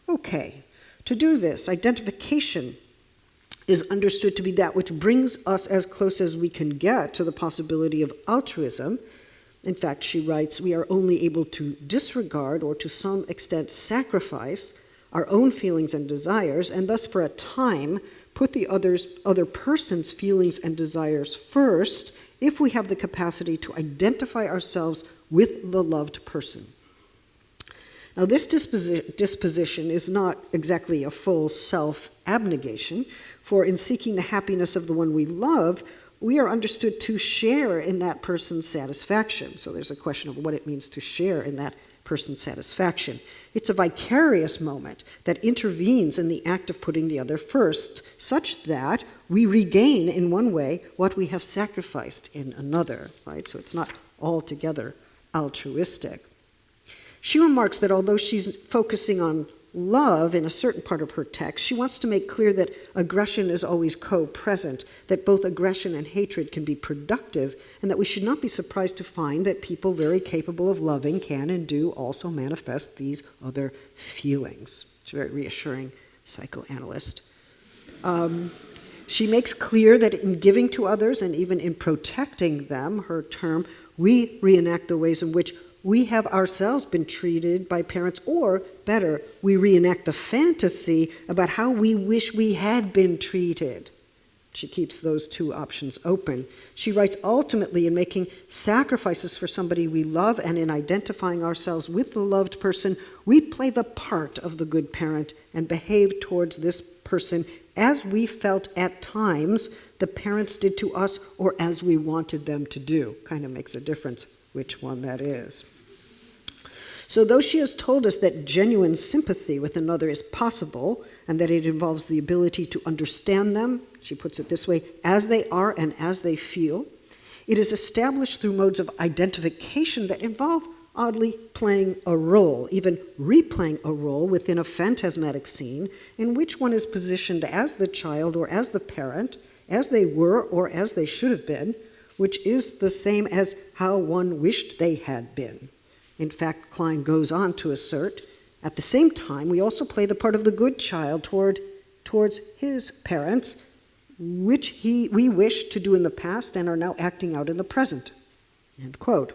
Okay, to do this, identification is understood to be that which brings us as close as we can get to the possibility of altruism. In fact, she writes, we are only able to disregard or to some extent sacrifice our own feelings and desires, and thus for a time put the other person's feelings and desires first if we have the capacity to identify ourselves with the loved person. Now, this disposition is not exactly a full self-abnegation, for in seeking the happiness of the one we love, we are understood to share in that person's satisfaction. So there's a question of what it means to share in that person's satisfaction. It's a vicarious moment that intervenes in the act of putting the other first, such that we regain in one way what we have sacrificed in another, right? So it's not altogether altruistic. She remarks that although she's focusing on love in a certain part of her text, she wants to make clear that aggression is always co-present, that both aggression and hatred can be productive, and that we should not be surprised to find that people very capable of loving can and do also manifest these other feelings. She's a very reassuring psychoanalyst. She makes clear that in giving to others and even in protecting them, her term, we reenact the ways in which we have ourselves been treated by parents, or better, we reenact the fantasy about how we wish we had been treated. She keeps those two options open. She writes, ultimately, in making sacrifices for somebody we love and in identifying ourselves with the loved person, we play the part of the good parent and behave towards this person as we felt at times the parents did to us, or as we wanted them to do. Kind of makes a difference which one that is. So though she has told us that genuine sympathy with another is possible and that it involves the ability to understand them, she puts it this way, as they are and as they feel, it is established through modes of identification that involve oddly playing a role, even replaying a role within a phantasmatic scene in which one is positioned as the child or as the parent, as they were or as they should have been, which is the same as how one wished they had been. In fact, Klein goes on to assert, at the same time, we also play the part of the good child towards his parents, which we wished to do in the past and are now acting out in the present. End quote.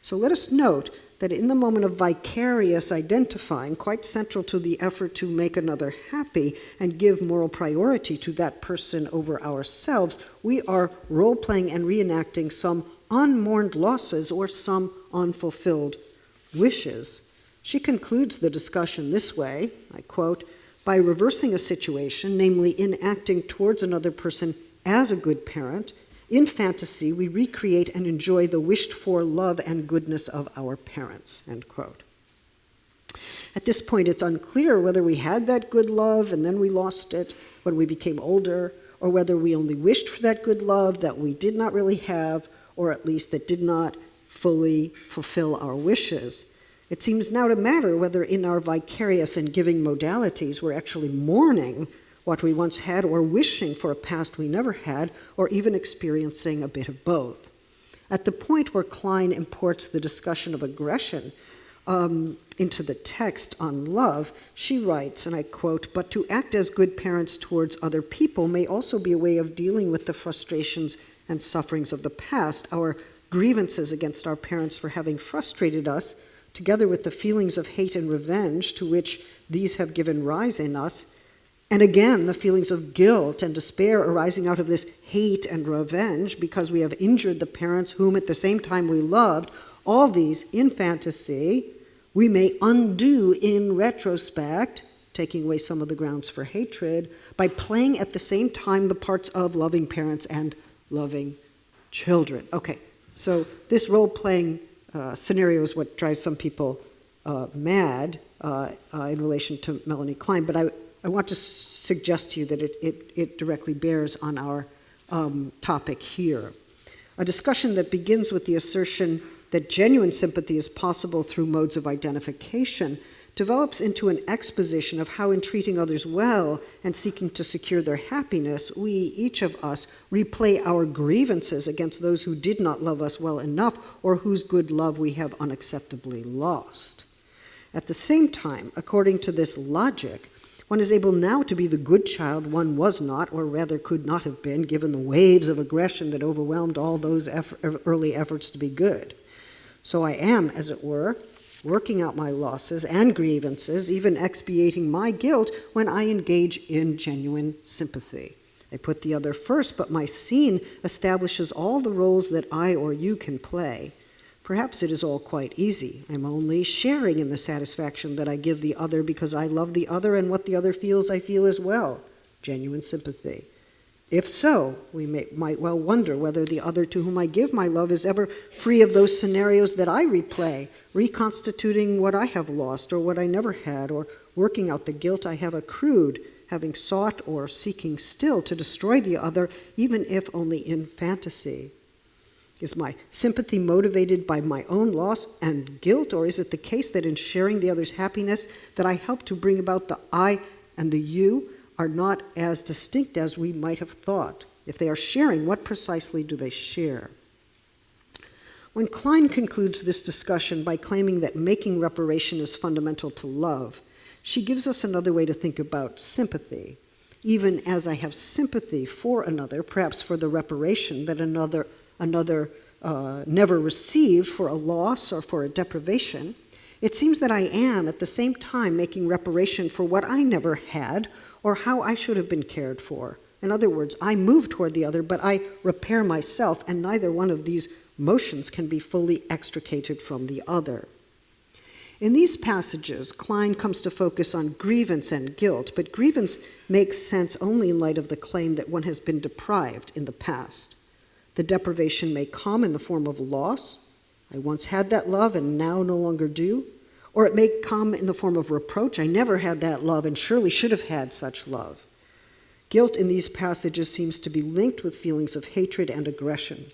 So let us note that in the moment of vicarious identifying, quite central to the effort to make another happy and give moral priority to that person over ourselves, we are role-playing and reenacting some unmourned losses or some unfulfilled wishes. She concludes the discussion this way, I quote, by reversing a situation, namely in acting towards another person as a good parent, in fantasy, we recreate and enjoy the wished-for love and goodness of our parents, end quote. At this point, it's unclear whether we had that good love and then we lost it when we became older, or whether we only wished for that good love that we did not really have, or at least that did not fully fulfill our wishes. It seems now to matter whether in our vicarious and giving modalities we're actually mourning what we once had or wishing for a past we never had, or even experiencing a bit of both. At the point where Klein imports the discussion of aggression into the text on love, she writes, and I quote, "But to act as good parents towards other people may also be a way of dealing with the frustrations and sufferings of the past, our grievances against our parents for having frustrated us, together with the feelings of hate and revenge to which these have given rise in us, and again the feelings of guilt and despair arising out of this hate and revenge because we have injured the parents whom at the same time we loved, all these in fantasy we may undo in retrospect, taking away some of the grounds for hatred, by playing at the same time the parts of loving parents and loving children." Okay, so this role-playing scenario is what drives some people mad in relation to Melanie Klein, but I want to suggest to you that it directly bears on our topic here. A discussion that begins with the assertion that genuine sympathy is possible through modes of identification develops into an exposition of how in treating others well and seeking to secure their happiness, we, each of us, replay our grievances against those who did not love us well enough or whose good love we have unacceptably lost. At the same time, according to this logic, one is able now to be the good child one was not, or rather could not have been, given the waves of aggression that overwhelmed all those early efforts to be good. So I am, as it were, working out my losses and grievances, even expiating my guilt when I engage in genuine sympathy. I put the other first, but my scene establishes all the roles that I or you can play. Perhaps it is all quite easy. I'm only sharing in the satisfaction that I give the other because I love the other, and what the other feels I feel as well. Genuine sympathy. If so, we might well wonder whether the other to whom I give my love is ever free of those scenarios that I replay, reconstituting what I have lost or what I never had, or working out the guilt I have accrued, having sought or seeking still to destroy the other, even if only in fantasy. Is my sympathy motivated by my own loss and guilt, or is it the case that in sharing the other's happiness that I help to bring about the I and the you are not as distinct as we might have thought? If they are sharing, what precisely do they share? When Klein concludes this discussion by claiming that making reparation is fundamental to love, she gives us another way to think about sympathy. Even as I have sympathy for another, perhaps for the reparation that another never received, for a loss or for a deprivation, it seems that I am at the same time making reparation for what I never had or how I should have been cared for. In other words, I move toward the other, but I repair myself, and neither one of these motions can be fully extricated from the other. In these passages, Klein comes to focus on grievance and guilt, but grievance makes sense only in light of the claim that one has been deprived in the past. The deprivation may come in the form of loss. I once had that love and now no longer do. Or it may come in the form of reproach. I never had that love and surely should have had such love. Guilt in these passages seems to be linked with feelings of hatred and aggression.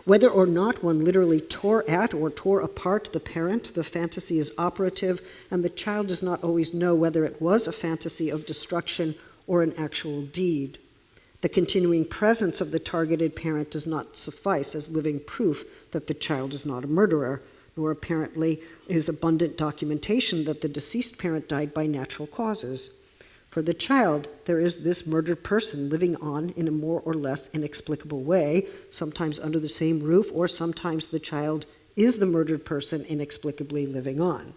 Whether or not one literally tore at or tore apart the parent, the fantasy is operative, and the child does not always know whether it was a fantasy of destruction or an actual deed. The continuing presence of the targeted parent does not suffice as living proof that the child is not a murderer, nor apparently is abundant documentation that the deceased parent died by natural causes. For the child, there is this murdered person living on in a more or less inexplicable way, sometimes under the same roof, or sometimes the child is the murdered person inexplicably living on.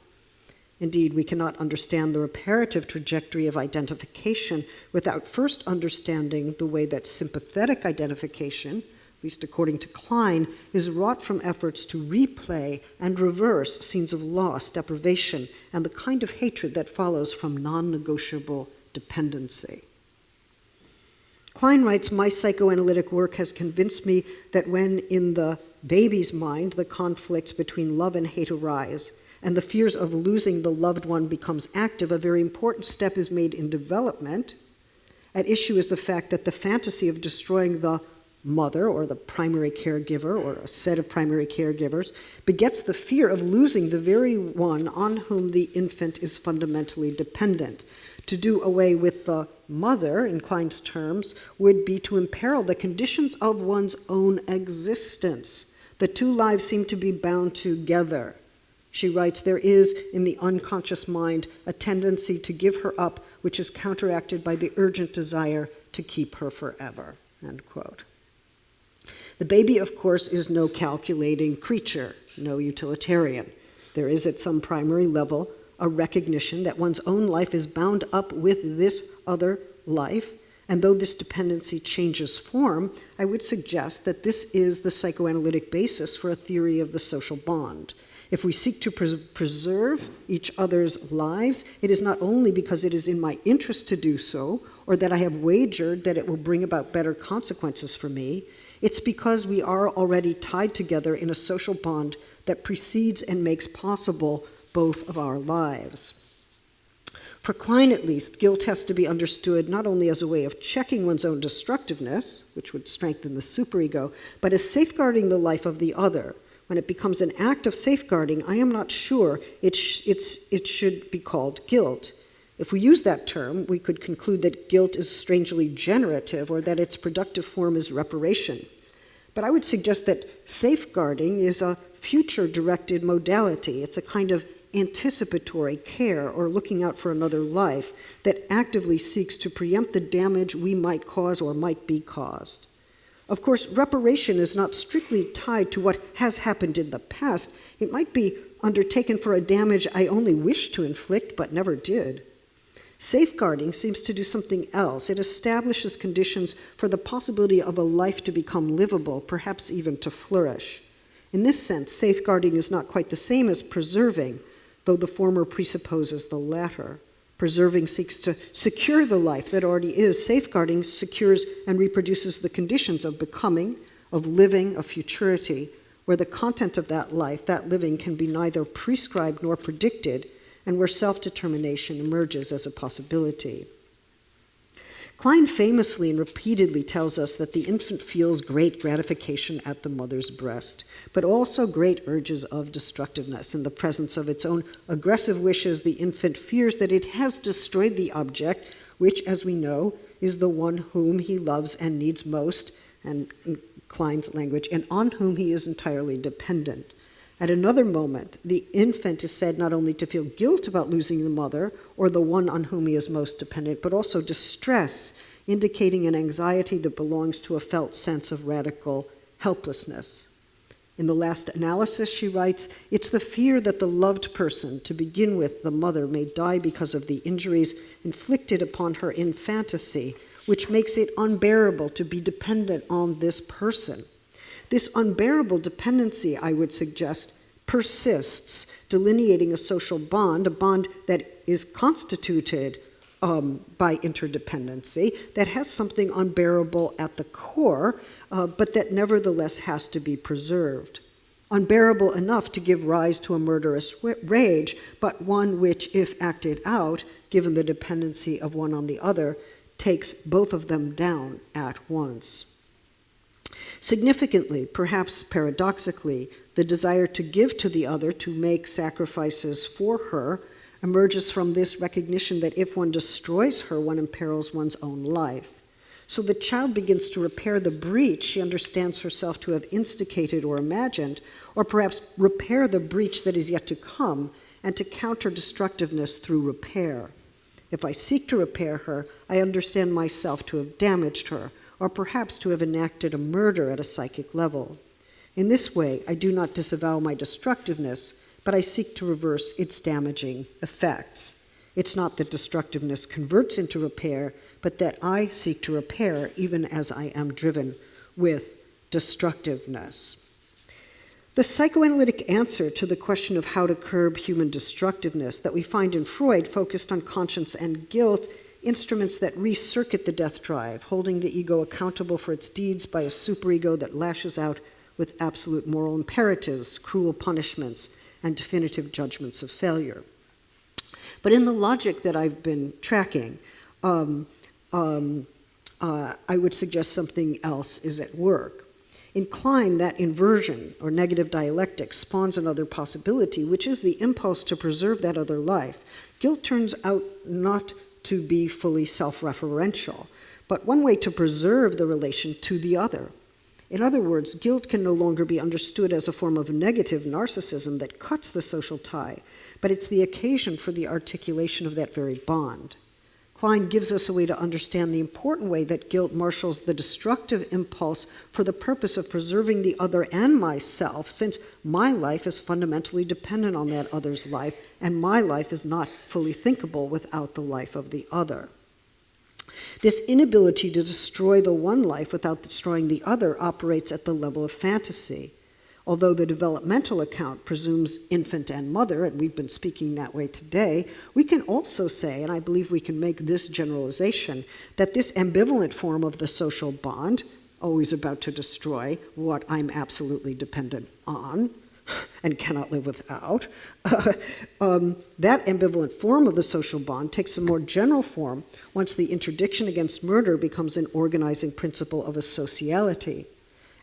Indeed, we cannot understand the reparative trajectory of identification without first understanding the way that sympathetic identification, at least according to Klein, is wrought from efforts to replay and reverse scenes of loss, deprivation, and the kind of hatred that follows from non-negotiable dependency. Klein writes, "My psychoanalytic work has convinced me that when in the baby's mind the conflicts between love and hate arise, and the fears of losing the loved one becomes active, a very important step is made in development. At issue is the fact that the fantasy of destroying the mother or the primary caregiver or a set of primary caregivers begets the fear of losing the very one on whom the infant is fundamentally dependent. To do away with the mother, in Klein's terms, would be to imperil the conditions of one's own existence. The two lives seem to be bound together. She writes, there is in the unconscious mind a tendency to give her up, which is counteracted by the urgent desire to keep her forever, end quote. The baby, of course, is no calculating creature, no utilitarian. There is at some primary level a recognition that one's own life is bound up with this other life, and though this dependency changes form, I would suggest that this is the psychoanalytic basis for a theory of the social bond. If we seek to preserve each other's lives, it is not only because it is in my interest to do so, or that I have wagered that it will bring about better consequences for me. It's because we are already tied together in a social bond that precedes and makes possible both of our lives. For Klein, at least, guilt has to be understood not only as a way of checking one's own destructiveness, which would strengthen the superego, but as safeguarding the life of the other. When it becomes an act of safeguarding, I am not sure it should be called guilt. If we use that term, we could conclude that guilt is strangely generative or that its productive form is reparation. But I would suggest that safeguarding is a future-directed modality. It's a kind of anticipatory care or looking out for another life that actively seeks to preempt the damage we might cause or might be caused. Of course, reparation is not strictly tied to what has happened in the past. It might be undertaken for a damage I only wished to inflict but never did. Safeguarding seems to do something else. It establishes conditions for the possibility of a life to become livable, perhaps even to flourish. In this sense, safeguarding is not quite the same as preserving, though the former presupposes the latter. Preserving seeks to secure the life that already is. Safeguarding secures and reproduces the conditions of becoming, of living, of futurity, where the content of that life, that living, can be neither prescribed nor predicted, and where self-determination emerges as a possibility. Klein famously and repeatedly tells us that the infant feels great gratification at the mother's breast, but also great urges of destructiveness. In the presence of its own aggressive wishes, the infant fears that it has destroyed the object, which, as we know, is the one whom he loves and needs most, and in Klein's language, and on whom he is entirely dependent. At another moment, the infant is said not only to feel guilt about losing the mother or the one on whom he is most dependent, but also distress, indicating an anxiety that belongs to a felt sense of radical helplessness. In the last analysis, she writes, it's the fear that the loved person, to begin with the mother, may die because of the injuries inflicted upon her in fantasy, which makes it unbearable to be dependent on this person. This unbearable dependency, I would suggest, persists, delineating a social bond, a bond that is constituted by interdependency, that has something unbearable at the core, but that nevertheless has to be preserved. Unbearable enough to give rise to a murderous rage, but one which, if acted out, given the dependency of one on the other, takes both of them down at once. Significantly, perhaps paradoxically, the desire to give to the other, to make sacrifices for her, emerges from this recognition that if one destroys her, one imperils one's own life. So the child begins to repair the breach she understands herself to have instigated or imagined, or perhaps repair the breach that is yet to come, and to counter destructiveness through repair. If I seek to repair her, I understand myself to have damaged her, or perhaps to have enacted a murder at a psychic level. In this way, I do not disavow my destructiveness, but I seek to reverse its damaging effects. It's not that destructiveness converts into repair, but that I seek to repair even as I am driven with destructiveness. The psychoanalytic answer to the question of how to curb human destructiveness that we find in Freud focused on conscience and guilt, instruments that recircuit the death drive, holding the ego accountable for its deeds by a superego that lashes out with absolute moral imperatives, cruel punishments, and definitive judgments of failure. But in the logic that I've been tracking, I would suggest something else is at work. In Klein, that inversion, or negative dialectic, spawns another possibility, which is the impulse to preserve that other life. Guilt turns out not to be fully self-referential, but one way to preserve the relation to the other. In other words, guilt can no longer be understood as a form of negative narcissism that cuts the social tie, but it's the occasion for the articulation of that very bond. Klein gives us a way to understand the important way that guilt marshals the destructive impulse for the purpose of preserving the other and myself, since my life is fundamentally dependent on that other's life, and my life is not fully thinkable without the life of the other. This inability to destroy the one life without destroying the other operates at the level of fantasy. Although the developmental account presumes infant and mother, and we've been speaking that way today, we can also say, and I believe we can make this generalization, that this ambivalent form of the social bond, always about to destroy what I'm absolutely dependent on and cannot live without, that ambivalent form of the social bond takes a more general form once the interdiction against murder becomes an organizing principle of a sociality.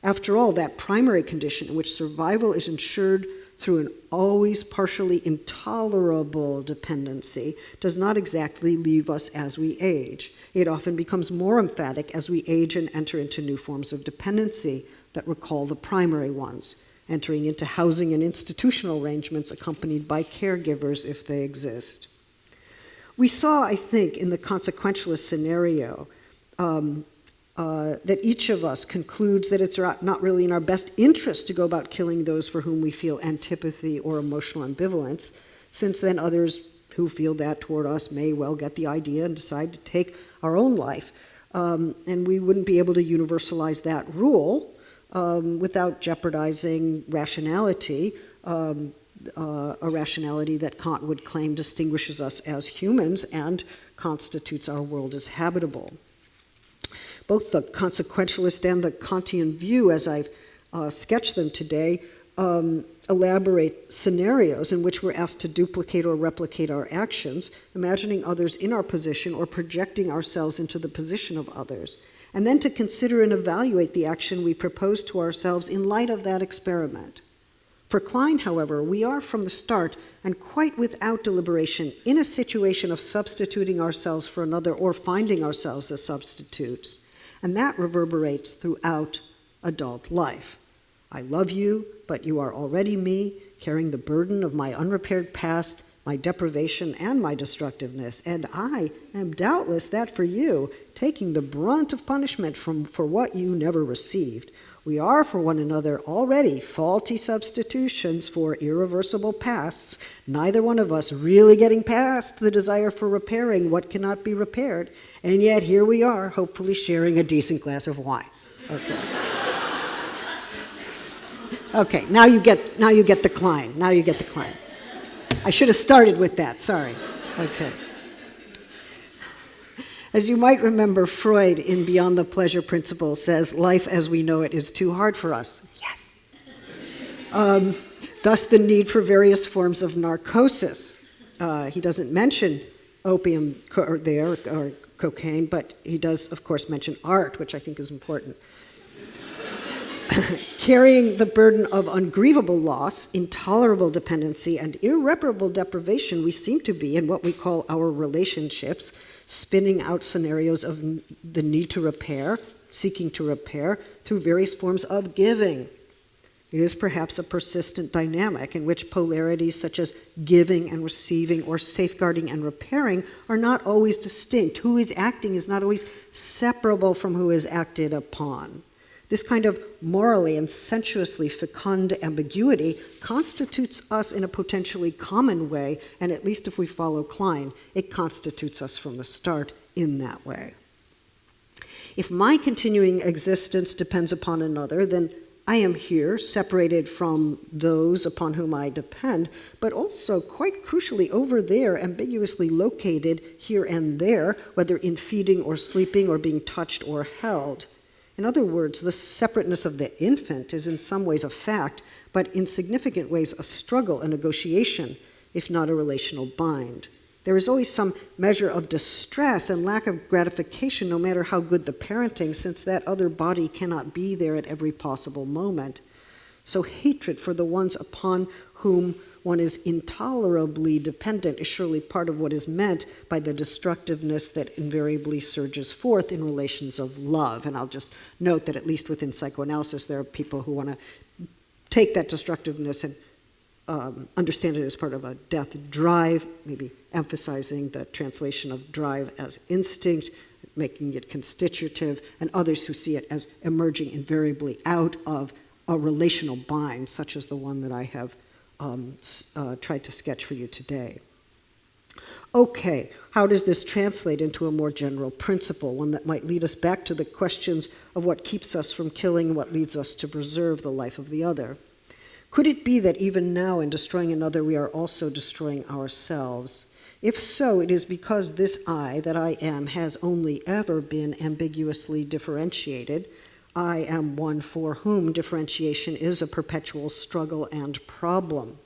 After all, that primary condition in which survival is ensured through an always partially intolerable dependency does not exactly leave us as we age. It often becomes more emphatic as we age and enter into new forms of dependency that recall the primary ones, entering into housing and institutional arrangements accompanied by caregivers if they exist. We saw, I think, in the consequentialist scenario, that each of us concludes that it's not really in our best interest to go about killing those for whom we feel antipathy or emotional ambivalence, since then others who feel that toward us may well get the idea and decide to take our own life. And we wouldn't be able to universalize that rule without jeopardizing rationality, a rationality that Kant would claim distinguishes us as humans and constitutes our world as habitable. Both the consequentialist and the Kantian view, as I've sketched them today, elaborate scenarios in which we're asked to duplicate or replicate our actions, imagining others in our position or projecting ourselves into the position of others, and then to consider and evaluate the action we propose to ourselves in light of that experiment. For Klein, however, we are from the start, and quite without deliberation, in a situation of substituting ourselves for another or finding ourselves as substitutes. And that reverberates throughout adult life. I love you, but you are already me, carrying the burden of my unrepaired past, my deprivation, and my destructiveness. And I am doubtless that for you, taking the brunt of punishment for what you never received. We are for one another already faulty substitutions for irreversible pasts, neither one of us really getting past the desire for repairing what cannot be repaired, and yet here we are, hopefully sharing a decent glass of wine. Okay. Okay, now you get the Klein. Now you get the Klein. I should have started with that, sorry. Okay. As you might remember, Freud in Beyond the Pleasure Principle says, life as we know it is too hard for us. Yes. Thus the need for various forms of narcosis. He doesn't mention opium or cocaine, but he does, of course, mention art, which I think is important. Carrying the burden of ungrievable loss, intolerable dependency, and irreparable deprivation, we seem to be in what we call our relationships, spinning out scenarios of the need to repair, seeking to repair, through various forms of giving. It is perhaps a persistent dynamic in which polarities such as giving and receiving or safeguarding and repairing are not always distinct. Who is acting is not always separable from who is acted upon. This kind of morally and sensuously fecund ambiguity constitutes us in a potentially common way, and at least if we follow Klein, it constitutes us from the start in that way. If my continuing existence depends upon another, then I am here, separated from those upon whom I depend, but also, quite crucially, over there, ambiguously located here and there, whether in feeding or sleeping or being touched or held. In other words, the separateness of the infant is in some ways a fact, but in significant ways a struggle, a negotiation, if not a relational bind. There is always some measure of distress and lack of gratification, no matter how good the parenting, since that other body cannot be there at every possible moment. So hatred for the ones upon whom one is intolerably dependent is surely part of what is meant by the destructiveness that invariably surges forth in relations of love. And I'll just note that at least within psychoanalysis, there are people who want to take that destructiveness and understand it as part of a death drive, maybe emphasizing the translation of drive as instinct, making it constitutive, and others who see it as emerging invariably out of a relational bind, such as the one that I have tried to sketch for you today. Okay, how does this translate into a more general principle, one that might lead us back to the questions of what keeps us from killing and what leads us to preserve the life of the other? Could it be that even now in destroying another, we are also destroying ourselves? If so, it is because this I that I am has only ever been ambiguously differentiated. I am one for whom differentiation is a perpetual struggle and problem.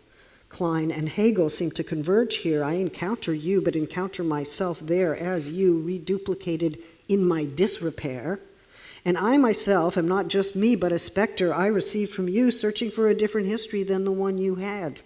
Klein and Hegel seem to converge here. I encounter you, but encounter myself there as you, reduplicated in my disrepair. And I myself am not just me, but a specter I received from you, searching for a different history than the one you had.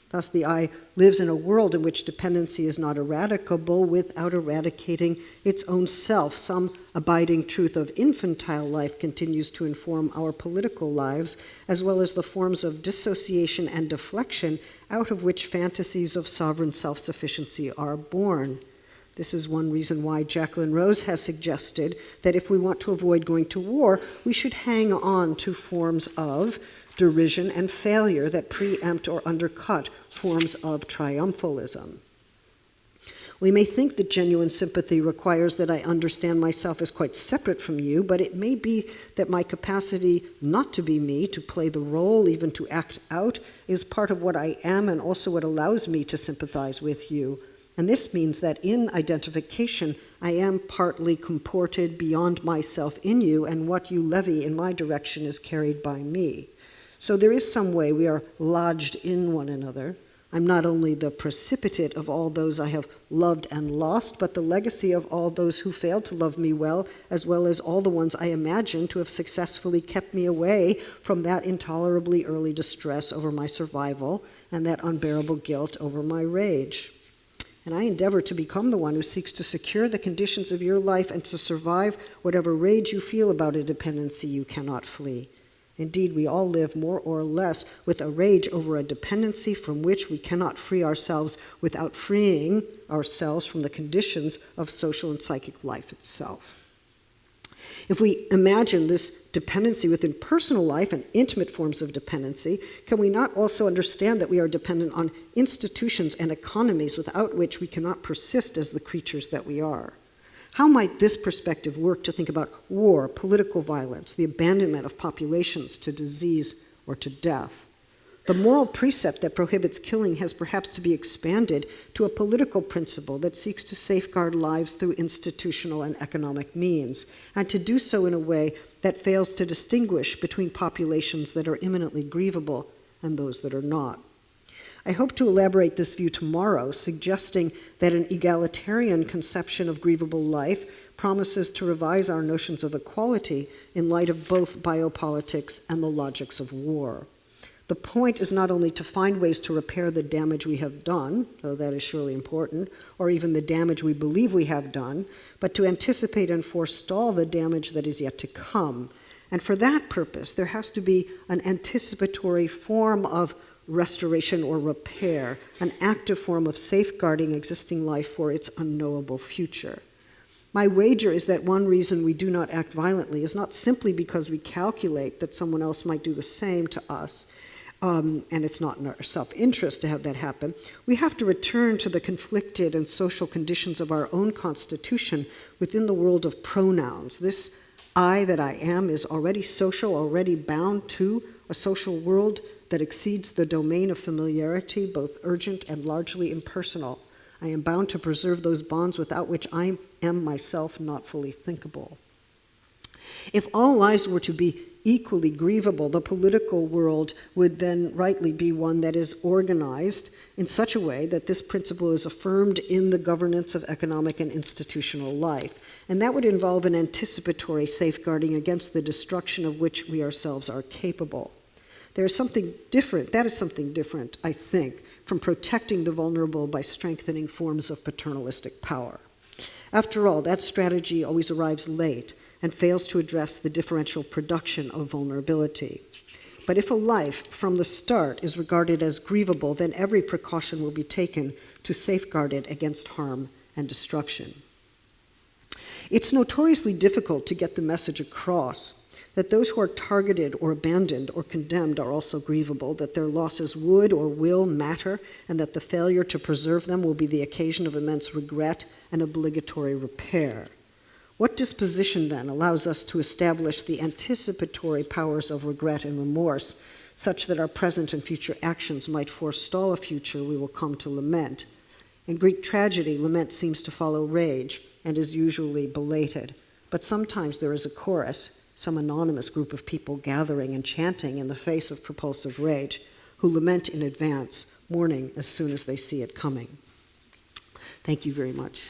Thus, the I lives in a world in which dependency is not eradicable without eradicating its own self. Some abiding truth of infantile life continues to inform our political lives, as well as the forms of dissociation and deflection out of which fantasies of sovereign self-sufficiency are born. This is one reason why Jacqueline Rose has suggested that if we want to avoid going to war, we should hang on to forms of derision and failure that preempt or undercut forms of triumphalism. We may think that genuine sympathy requires that I understand myself as quite separate from you, but it may be that my capacity not to be me, to play the role, even to act out, is part of what I am and also what allows me to sympathize with you. And this means that in identification, I am partly comported beyond myself in you, and what you levy in my direction is carried by me. So there is some way we are lodged in one another. I'm not only the precipitate of all those I have loved and lost, but the legacy of all those who failed to love me well as all the ones I imagine to have successfully kept me away from that intolerably early distress over my survival and that unbearable guilt over my rage. And I endeavor to become the one who seeks to secure the conditions of your life and to survive whatever rage you feel about a dependency you cannot flee. Indeed, we all live more or less with a rage over a dependency from which we cannot free ourselves without freeing ourselves from the conditions of social and psychic life itself. If we imagine this dependency within personal life and intimate forms of dependency, can we not also understand that we are dependent on institutions and economies without which we cannot persist as the creatures that we are? How might this perspective work to think about war, political violence, the abandonment of populations to disease or to death? The moral precept that prohibits killing has perhaps to be expanded to a political principle that seeks to safeguard lives through institutional and economic means, and to do so in a way that fails to distinguish between populations that are imminently grievable and those that are not. I hope to elaborate this view tomorrow, suggesting that an egalitarian conception of grievable life promises to revise our notions of equality in light of both biopolitics and the logics of war. The point is not only to find ways to repair the damage we have done, though that is surely important, or even the damage we believe we have done, but to anticipate and forestall the damage that is yet to come. And for that purpose, there has to be an anticipatory form of restoration or repair, an active form of safeguarding existing life for its unknowable future. My wager is that one reason we do not act violently is not simply because we calculate that someone else might do the same to us, and it's not in our self-interest to have that happen. We have to return to the conflicted and social conditions of our own constitution within the world of pronouns. This I that I am is already social, already bound to a social world that exceeds the domain of familiarity, both urgent and largely impersonal. I am bound to preserve those bonds without which I am myself not fully thinkable. If all lives were to be equally grievable, the political world would then rightly be one that is organized in such a way that this principle is affirmed in the governance of economic and institutional life. And that would involve an anticipatory safeguarding against the destruction of which we ourselves are capable. There is something different, that is something different, I think, from protecting the vulnerable by strengthening forms of paternalistic power. After all, that strategy always arrives late and fails to address the differential production of vulnerability. But if a life from the start is regarded as grievable, then every precaution will be taken to safeguard it against harm and destruction. It's notoriously difficult to get the message across that those who are targeted or abandoned or condemned are also grievable, that their losses would or will matter, and that the failure to preserve them will be the occasion of immense regret and obligatory repair. What disposition, then, allows us to establish the anticipatory powers of regret and remorse, such that our present and future actions might forestall a future we will come to lament? In Greek tragedy, lament seems to follow rage and is usually belated. But sometimes there is a chorus, some anonymous group of people gathering and chanting in the face of propulsive rage, who lament in advance, mourning as soon as they see it coming. Thank you very much.